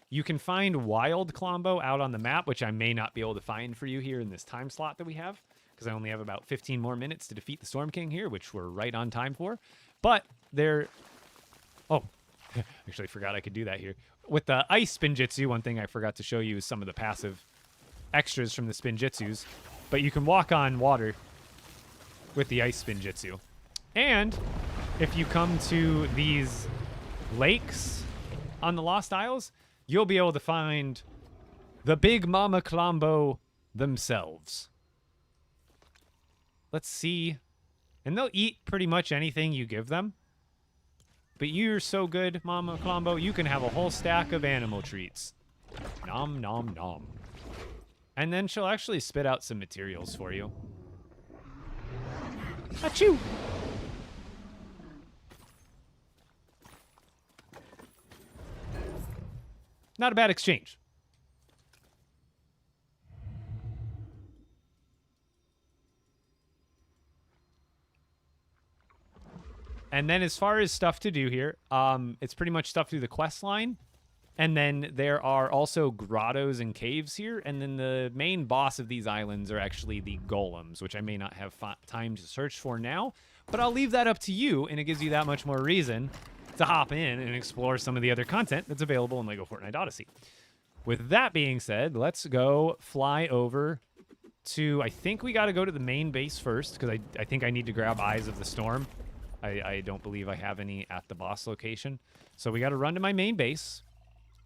[SPEAKER 1] you can find Wild Klombo out on the map, which I may not be able to find for you here in this time slot that we have, because I only have about 15 more minutes to defeat the Storm King here, which we're right on time for. But they're... Oh, actually forgot I could do that here. With the Ice Spinjitzu, one thing I forgot to show you is some of the passive extras from the Spinjitzus. But you can walk on water with the Ice Spinjitzu. And if you come to these lakes on the Lost Isles, you'll be able to find the Big Mama Klombo themselves. Let's see. And they'll eat pretty much anything you give them. But you're so good, Mama Klombo, you can have a whole stack of animal treats. Nom, nom, nom. And then she'll actually spit out some materials for you. Achoo! Not a bad exchange. And then as far as stuff to do here, it's pretty much stuff through the quest line. And then there are also grottos and caves here. And then the main boss of these islands are actually the golems, which I may not have time to search for now. But I'll leave that up to you, and it gives you that much more reason to hop in and explore some of the other content that's available in LEGO Fortnite Odyssey. With that being said, let's go fly over to... I think we got to go to the main base first, because I think I need to grab Eyes of the Storm. I don't believe I have any at the boss location. So we got to run to my main base,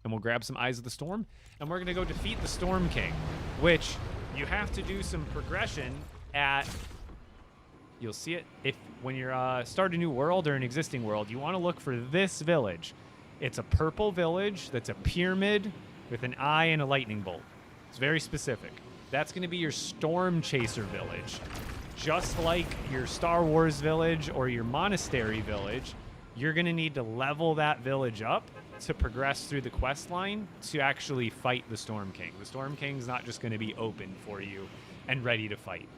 [SPEAKER 1] and we'll grab some Eyes of the Storm, and we're going to go defeat the Storm King, which you have to do some progression at... You'll see it when you're start a new world or an existing world. You want to look for this village. It's a purple village that's a pyramid with an eye and a lightning bolt. It's very specific. That's going to be your Storm Chaser village. Just like your Star Wars village or your Monastery village, you're going to need to level that village up to progress through the quest line to actually fight the Storm King. The Storm King's not just going to be open for you and ready to fight.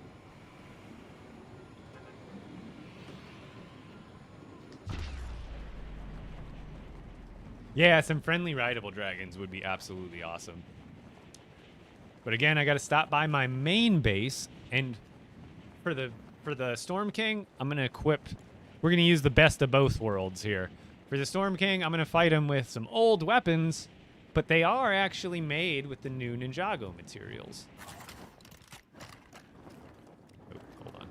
[SPEAKER 1] Yeah, some friendly rideable dragons would be absolutely awesome. But again, I got to stop by my main base, and for the Storm King, I'm going to equip... We're going to use the best of both worlds here. For the Storm King, I'm going to fight him with some old weapons, but they are actually made with the new Ninjago materials. Oh, hold on.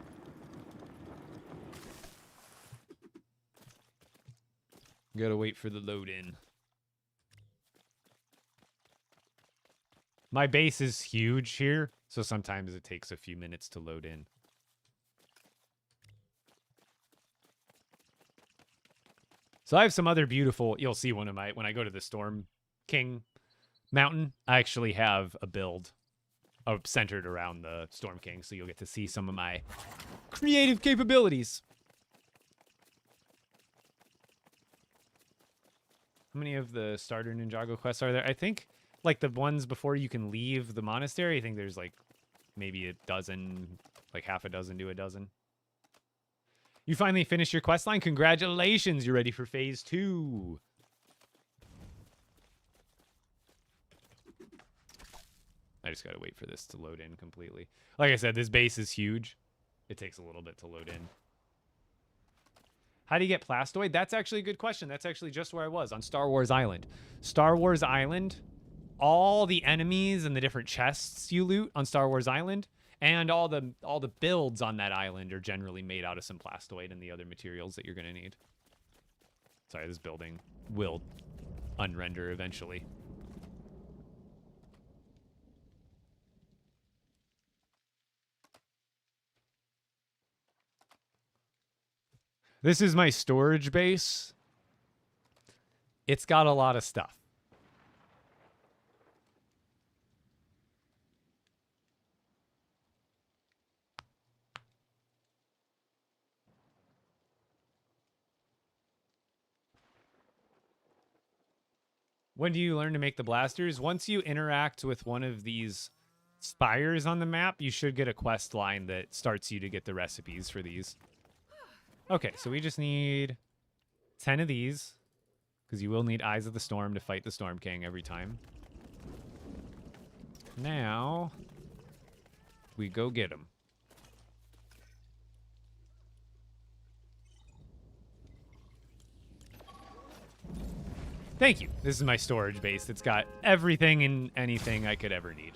[SPEAKER 1] Gotta wait for the load in. My base is huge here, so sometimes it takes a few minutes to load in. So I have some other beautiful... You'll see one of my... When I go to the Storm King Mountain, I actually have a build centered around the Storm King, so you'll get to see some of my creative capabilities. How many of the starter Ninjago quests are there? I think... Like the ones before you can leave the monastery, I think there's like maybe a dozen, like half a dozen to a dozen. You finally finished your quest line. Congratulations, you're ready for phase 2. I just gotta wait for this to load in completely. Like I said, this base is huge. It takes a little bit to load in. How do you get Plastoid? That's actually a good question. That's actually just where I was, on Star Wars Island. Star Wars Island... all the enemies and the different chests you loot on Star Wars Island, and all the builds on that island are generally made out of some plastoid and the other materials that you're going to need. Sorry, this building will unrender eventually. This is my storage base. It's got a lot of stuff. When do you learn to make the blasters? Once you interact with one of these spires on the map, you should get a quest line that starts you to get the recipes for these. Okay, so we just need 10 of these. because you will need Eyes of the Storm to fight the Storm King every time. Now, we go get him. Thank you. This is my storage base. It's got everything and anything I could ever need.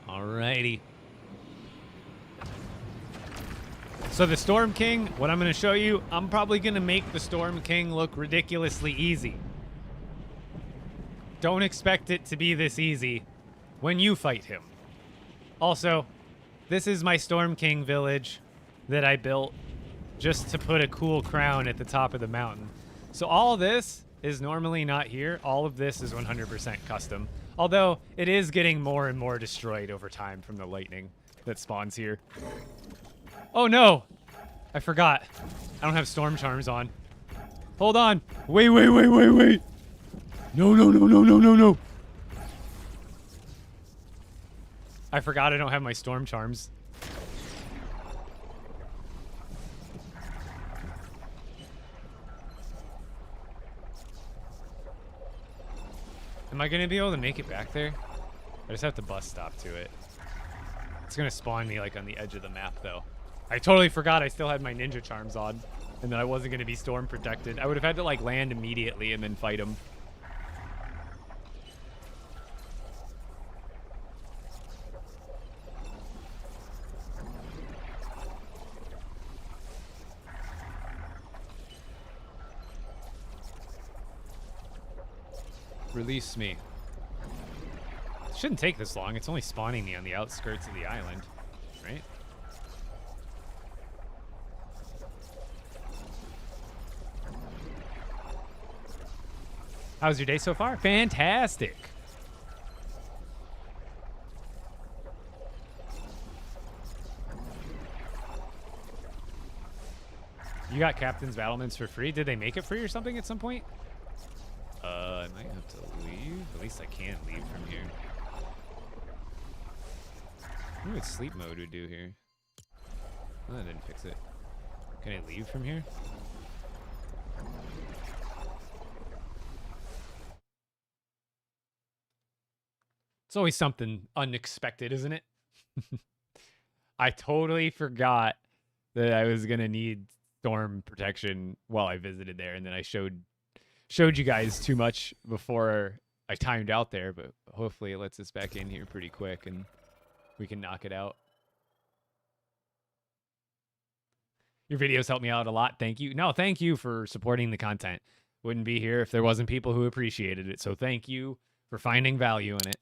[SPEAKER 1] Alrighty. So the Storm King, what I'm going to show you, I'm probably going to make the Storm King look ridiculously easy. Don't expect it to be this easy when you fight him. Also, this is my Storm King village that I built just to put a cool crown at the top of the mountain. So all this is normally not here. All of this is 100% custom. Although it is getting more and more destroyed over time from the lightning that spawns here. Oh no! I forgot. I don't have storm charms on. Hold on. Wait. No. I forgot I don't have my storm charms. Am I going to be able to make it back there? I just have to bus stop to it. It's going to spawn me like on the edge of the map though. I totally forgot I still had my ninja charms on and that I wasn't going to be storm protected. I would have had to like land immediately and then fight him. Release me. It shouldn't take this long. It's only spawning me on the outskirts of the island, right? How's your day so far? Fantastic. You got Captain's Battlements for free? Did they make it free or something at some point? I might have to leave. At least I can't leave from here. I wonder what sleep mode would do here. Oh, that didn't fix it. Can I leave from here? It's always something unexpected, isn't it? I totally forgot that I was going to need storm protection while I visited there, and then I showed you guys too much before I timed out there, but hopefully it lets us back in here pretty quick and we can knock it out. Your videos help me out a lot. Thank you. No, thank you for supporting the content. Wouldn't be here if there wasn't people who appreciated it. So thank you for finding value in it.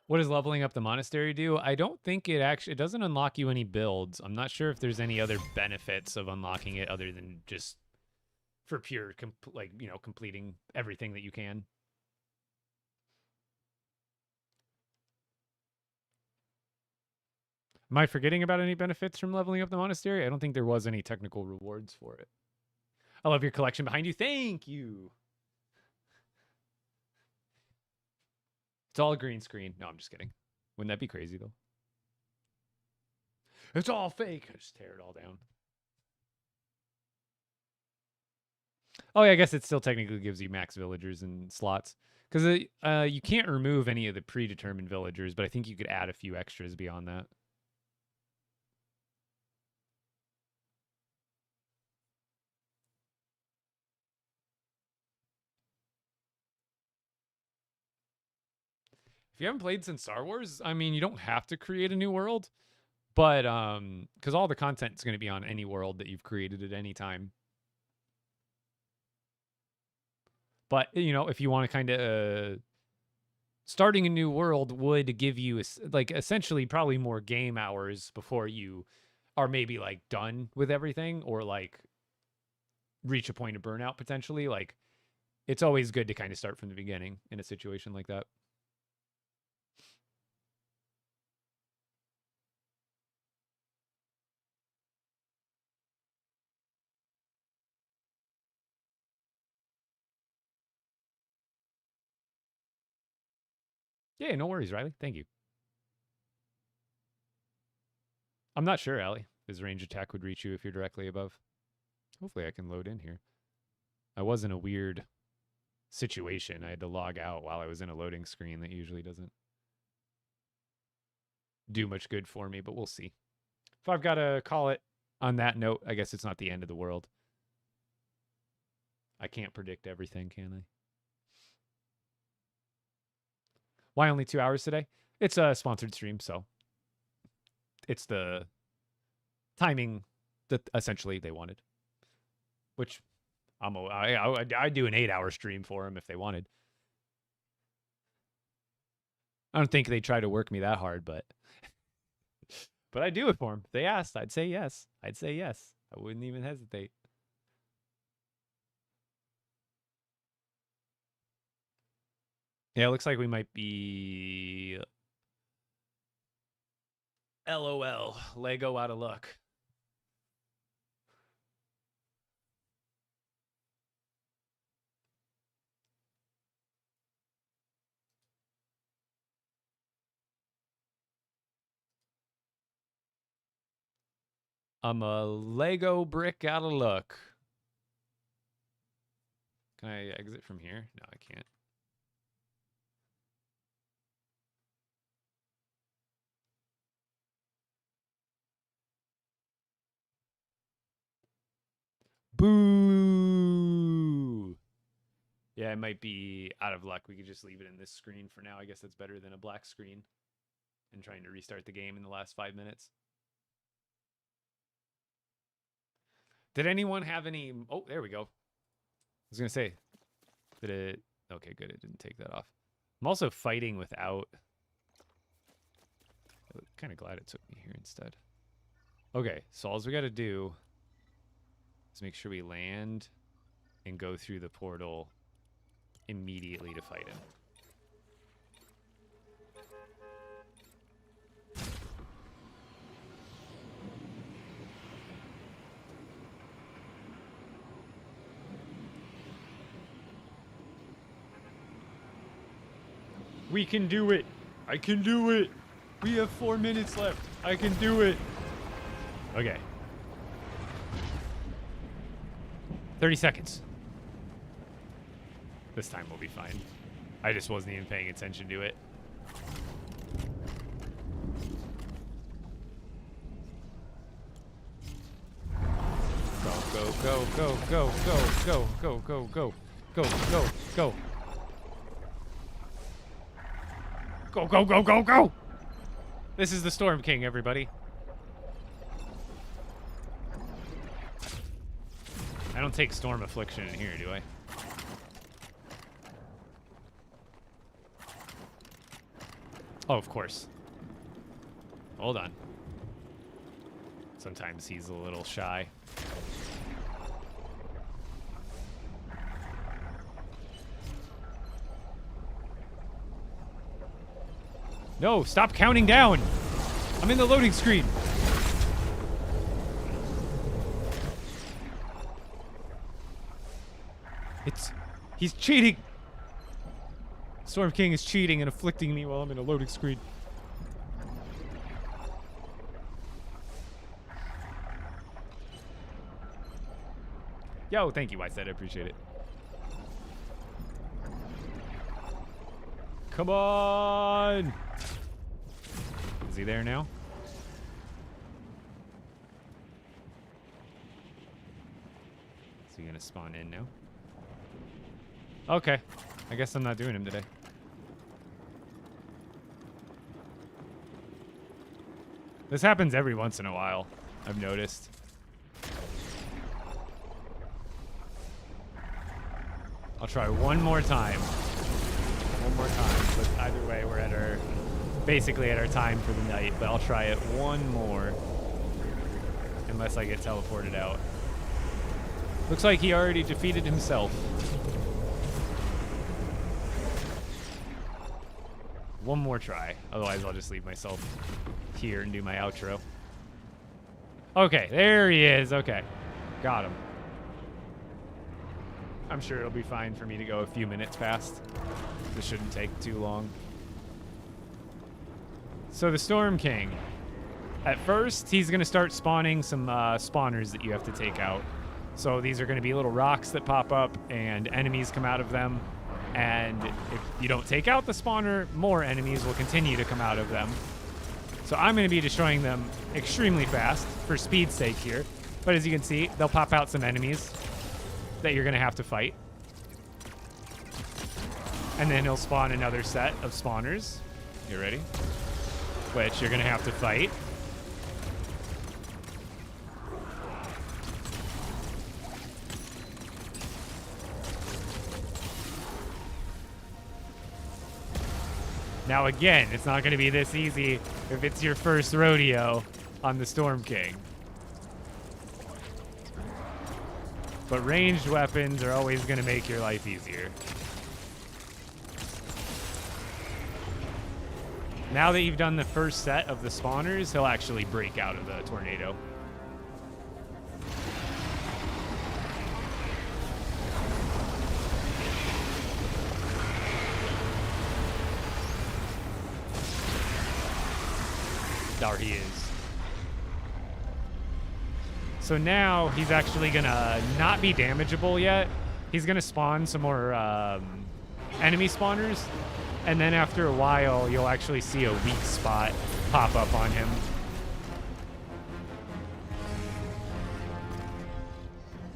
[SPEAKER 1] What does leveling up the monastery do? I don't think it doesn't unlock you any builds. I'm not sure if there's any other benefits of unlocking it other than just for pure, completing everything that you can. Am I forgetting about any benefits from leveling up the monastery? I don't think there was any technical rewards for it. I love your collection behind you. Thank you. It's all a green screen. No, I'm just kidding. Wouldn't that be crazy, though? It's all fake. I just tear it all down. Oh, yeah, I guess it still technically gives you max villagers and slots. Because you can't remove any of the predetermined villagers, but I think you could add a few extras beyond that. If you haven't played since Star Wars, I mean, you don't have to create a new world, but because all the content is going to be on any world that you've created at any time. But if you want to kind of starting a new world would give you like essentially probably more game hours before you are maybe like done with everything or like reach a point of burnout potentially, like it's always good to kind of start from the beginning in a situation like that. Yeah, no worries, Riley. Thank you. I'm not sure, Allie. His range attack would reach you if you're directly above. Hopefully I can load in here. I was in a weird situation. I had to log out while I was in a loading screen that usually doesn't do much good for me, but we'll see. If I've got to call it on that note, I guess it's not the end of the world. I can't predict everything, can I? Why only 2 hours today? It's a sponsored stream, so it's the timing that essentially they wanted, which I'd do an 8-hour stream for them if they wanted. I don't think they try to work me that hard, but I'd do it for them. If they asked, I'd say yes. I'd say yes. I wouldn't even hesitate. Yeah, it looks like we might be LOL. Lego out of luck. I'm a Lego brick out of luck. Can I exit from here? No, I can't. Boo! Yeah, it might be out of luck. We could just leave it in this screen for now. I guess that's better than a black screen and trying to restart the game in the last 5 minutes. Did anyone have any... Oh, there we go. I was going to say, did it... Okay, good. It didn't take that off. I'm also fighting without... I'm kind of glad it took me here instead. Okay, so all we got to do is make sure we land and go through the portal immediately to fight him. We can do it. I can do it. We have 4 minutes left. I can do it. Okay. 30 seconds. This time we'll be fine. I just wasn't even paying attention to it. Go, go, go, go, go, go, go, go, go, go, go, go. Go, go, go, go, go! This is the Storm King, everybody. I don't take Storm Affliction in here, do I? Oh, of course. Hold on. Sometimes he's a little shy. No, stop counting down. I'm in the loading screen. He's cheating. Storm King is cheating and afflicting me while I'm in a loading screen. Yo, thank you, I said. I appreciate it. Come on! Is he there now? Is he gonna spawn in now? Okay. I guess I'm not doing him today. This happens every once in a while, I've noticed. I'll try one more time. One more time, but either way, we're at our, basically at our time for the night, but I'll try it one more. unless I get teleported out. Looks like he already defeated himself. One more try. Otherwise, I'll just leave myself here and do my outro. Okay, there he is. Okay. Got him. I'm sure it'll be fine for me to go a few minutes past. This shouldn't take too long. So the Storm King. At first, he's going to start spawning some spawners that you have to take out. So these are going to be little rocks that pop up and enemies come out of them. And if you don't take out the spawner, more enemies will continue to come out of them. So I'm going to be destroying them extremely fast for speed's sake here. But as you can see, they'll pop out some enemies that you're going to have to fight. And then he'll spawn another set of spawners. You ready? Which you're going to have to fight. Now again, it's not going to be this easy if it's your first rodeo on the Storm King. But ranged weapons are always going to make your life easier. Now that you've done the first set of the spawners, he'll actually break out of the tornado. There he is. So now he's actually gonna not be damageable yet. He's gonna spawn some more enemy spawners, and then after a while you'll actually see a weak spot pop up on him.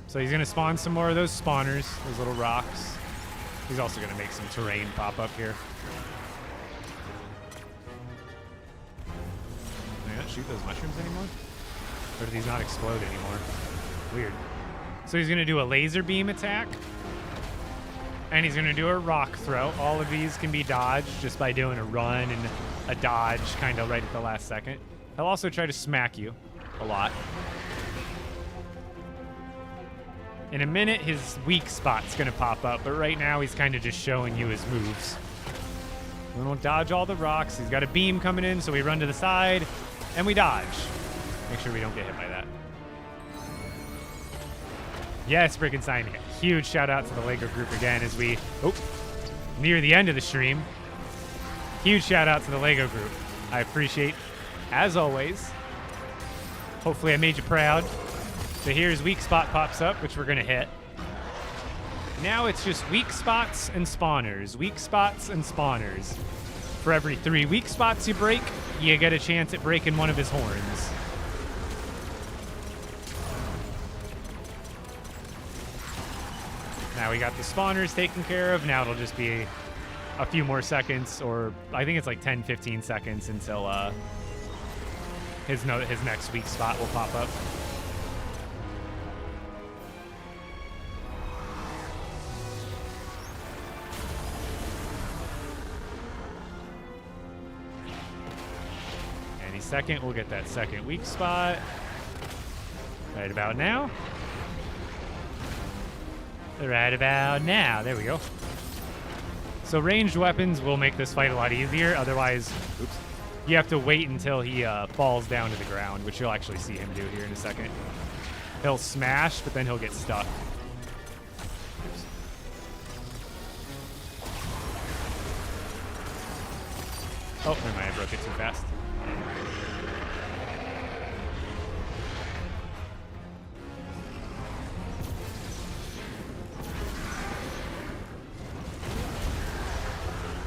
[SPEAKER 1] So he's gonna spawn some more of those spawners, those little rocks. He's also gonna make some terrain pop up here. Shoot those mushrooms anymore? Or do these not explode anymore? Weird. So he's going to do a laser beam attack. And he's going to do a rock throw. All of these can be dodged just by doing a run and a dodge kind of right at the last second. He'll also try to smack you a lot. In a minute, his weak spot's going to pop up. But right now, he's kind of just showing you his moves. We won't dodge all the rocks. He's got a beam coming in, so we run to the side. And we dodge. Make sure we don't get hit by that. Yes, freaking signing it. Huge shout out to the LEGO group again as we near the end of the stream. Huge shout out to the LEGO group. I appreciate, as always. Hopefully I made you proud. So here's weak spot pops up, which we're going to hit. Now it's just weak spots and spawners. Weak spots and spawners. For every 3 weak spots you break, you get a chance at breaking one of his horns. Now we got the spawners taken care of. Now it'll just be a few more seconds, or I think it's like 10-15 seconds until his next weak spot will pop up. Second, we'll get that second weak spot right about now. Right about now. There we go. So ranged weapons will make this fight a lot easier. Otherwise, you have to wait until he falls down to the ground, which you'll actually see him do here in a second. He'll smash, but then he'll get stuck. Oh, never mind. I broke it too fast.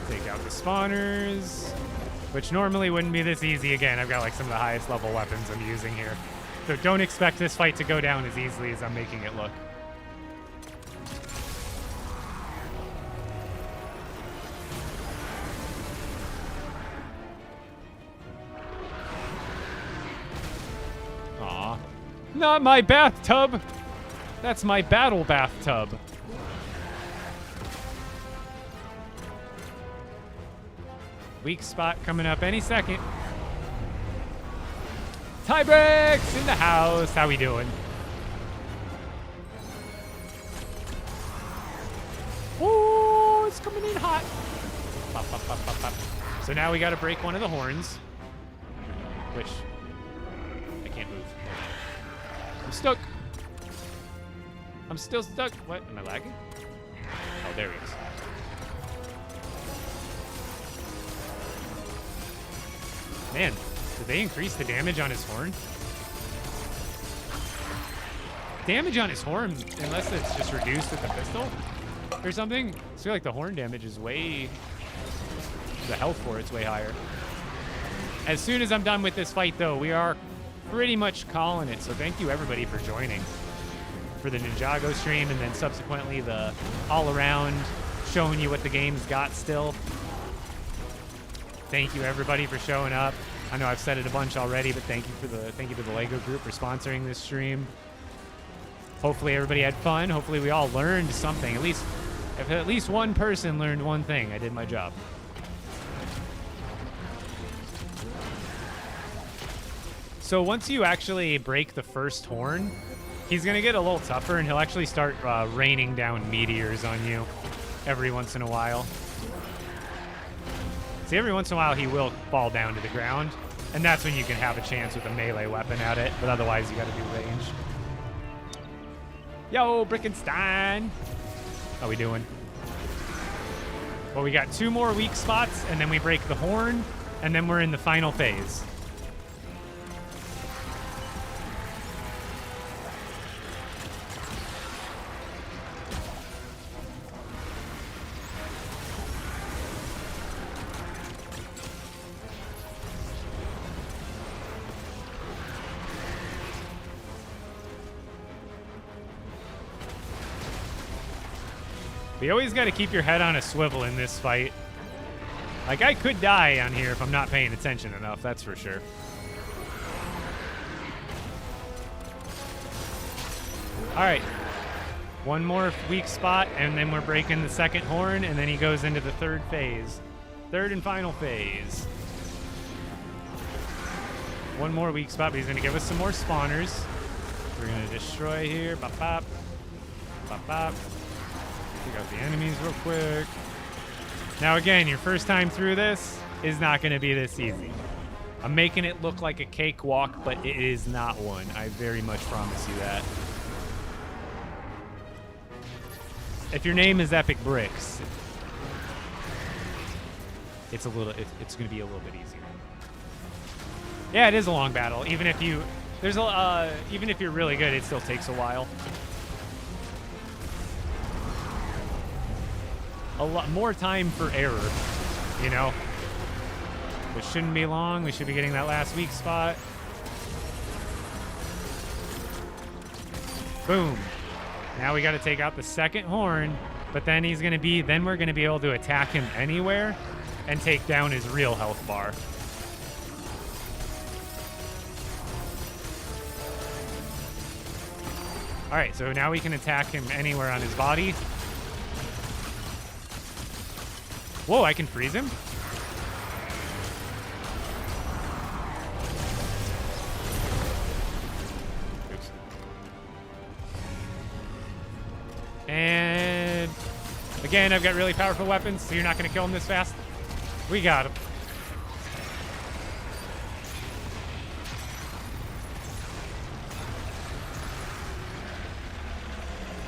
[SPEAKER 1] Take out the spawners, which normally wouldn't be this easy. Again, I've got like some of the highest level weapons I'm using here. So don't expect this fight to go down as easily as I'm making it look. Aw. Not my bathtub! That's my battle bathtub. Weak spot coming up any second. Tie bricks in the house. How we doing? Oh, it's coming in hot. Pop, pop, pop, pop, pop. So now we got to break one of the horns, which I can't move. I'm stuck. I'm still stuck. What? Am I lagging? Oh, there he is. Man, did they increase the damage on his horn? Damage on his horn, unless it's just reduced with the pistol or something. I feel like the horn damage is way... The health for it's way higher. As soon as I'm done with this fight, though, we are pretty much calling it. So thank you, everybody, for joining for the Ninjago stream, and then subsequently the all-around showing you what the game's got still. Thank you, everybody, for showing up. I know I've said it a bunch already, but thank you to the LEGO group for sponsoring this stream. Hopefully everybody had fun. Hopefully we all learned something. If at least one person learned one thing, I did my job. So once you actually break the first horn, he's going to get a little tougher, and he'll actually start raining down meteors on you every once in a while. See, every once in a while he will fall down to the ground, and that's when you can have a chance with a melee weapon at it, but otherwise you got to do range. Yo, Brickenstein! How we doing? Well, we got 2 more weak spots, and then we break the horn, and then we're in the final phase. You always got to keep your head on a swivel in this fight. Like, I could die on here if I'm not paying attention enough, that's for sure. All right. One more weak spot, and then we're breaking the second horn, and then he goes into the third phase. Third and final phase. One more weak spot, but he's going to give us some more spawners. We're going to destroy here. Bop, bop. Bop, bop. Take out the enemies real quick. Now again, your first time through this is not going to be this easy. I'm making it look like a cakewalk, but it is not one. I very much promise you that. If your name is Epic Bricks, it's going to be a little bit easier. Yeah, it is a long battle. Even if you're really good, it still takes a while. A lot more time for error, you know? Which shouldn't be long. We should be getting that last weak spot. Boom. Now we got to take out the second horn, but then we're going to be able to attack him anywhere and take down his real health bar. All right, so now we can attack him anywhere on his body. Whoa, I can freeze him? Oops. And again, I've got really powerful weapons, so you're not going to kill him this fast. We got him.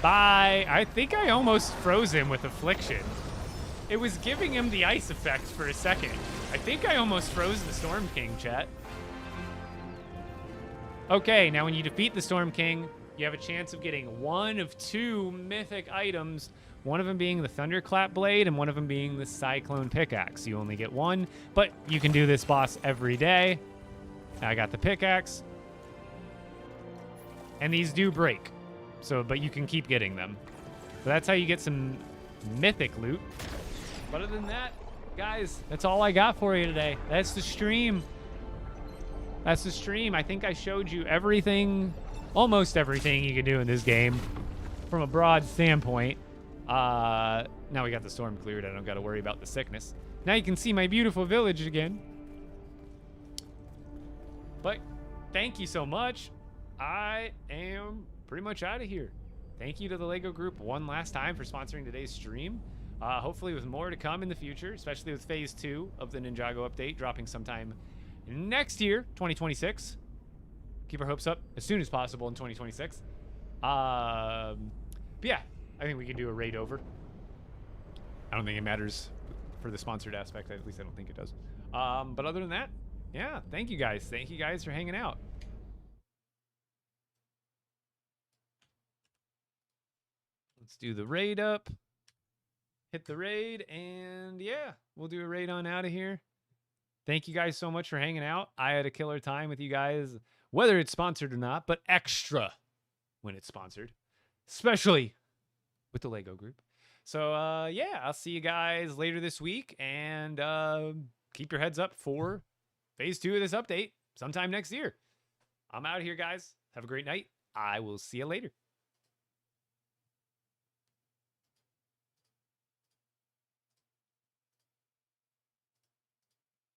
[SPEAKER 1] Bye. I think I almost froze him with Affliction. It was giving him the ice effect for a second. I think I almost froze the Storm King, chat. Okay, now when you defeat the Storm King, you have a chance of getting one of 2 mythic items, one of them being the Thunderclap Blade and one of them being the Cyclone Pickaxe. You only get one, but you can do this boss every day. I got the pickaxe. And these do break, but you can keep getting them. So that's how you get some mythic loot. But other than that, guys, that's all I got for you today. That's the stream. That's the stream. I think I showed you everything, almost everything you can do in this game from a broad standpoint. Now we got the storm cleared. I don't got to worry about the sickness. Now you can see my beautiful village again. But thank you so much. I am pretty much out of here. Thank you to the LEGO Group one last time for sponsoring today's stream. Hopefully with more to come in the future, especially with Phase 2 of the Ninjago update dropping sometime next year, 2026. Keep our hopes up as soon as possible in 2026. But yeah, I think we can do a raid over. I don't think it matters for the sponsored aspect. At least I don't think it does. But other than that, yeah, thank you guys. Thank you guys for hanging out. Let's do the raid up. Hit the raid, and yeah, we'll do a raid on out of here. Thank you guys so much for hanging out. I had a killer time with you guys, whether it's sponsored or not, but extra when it's sponsored, especially with the LEGO Group. So yeah, I'll see you guys later this week, and keep your heads up for Phase 2 of this update sometime next year. I'm out of here, guys. Have a great night. I will see you later.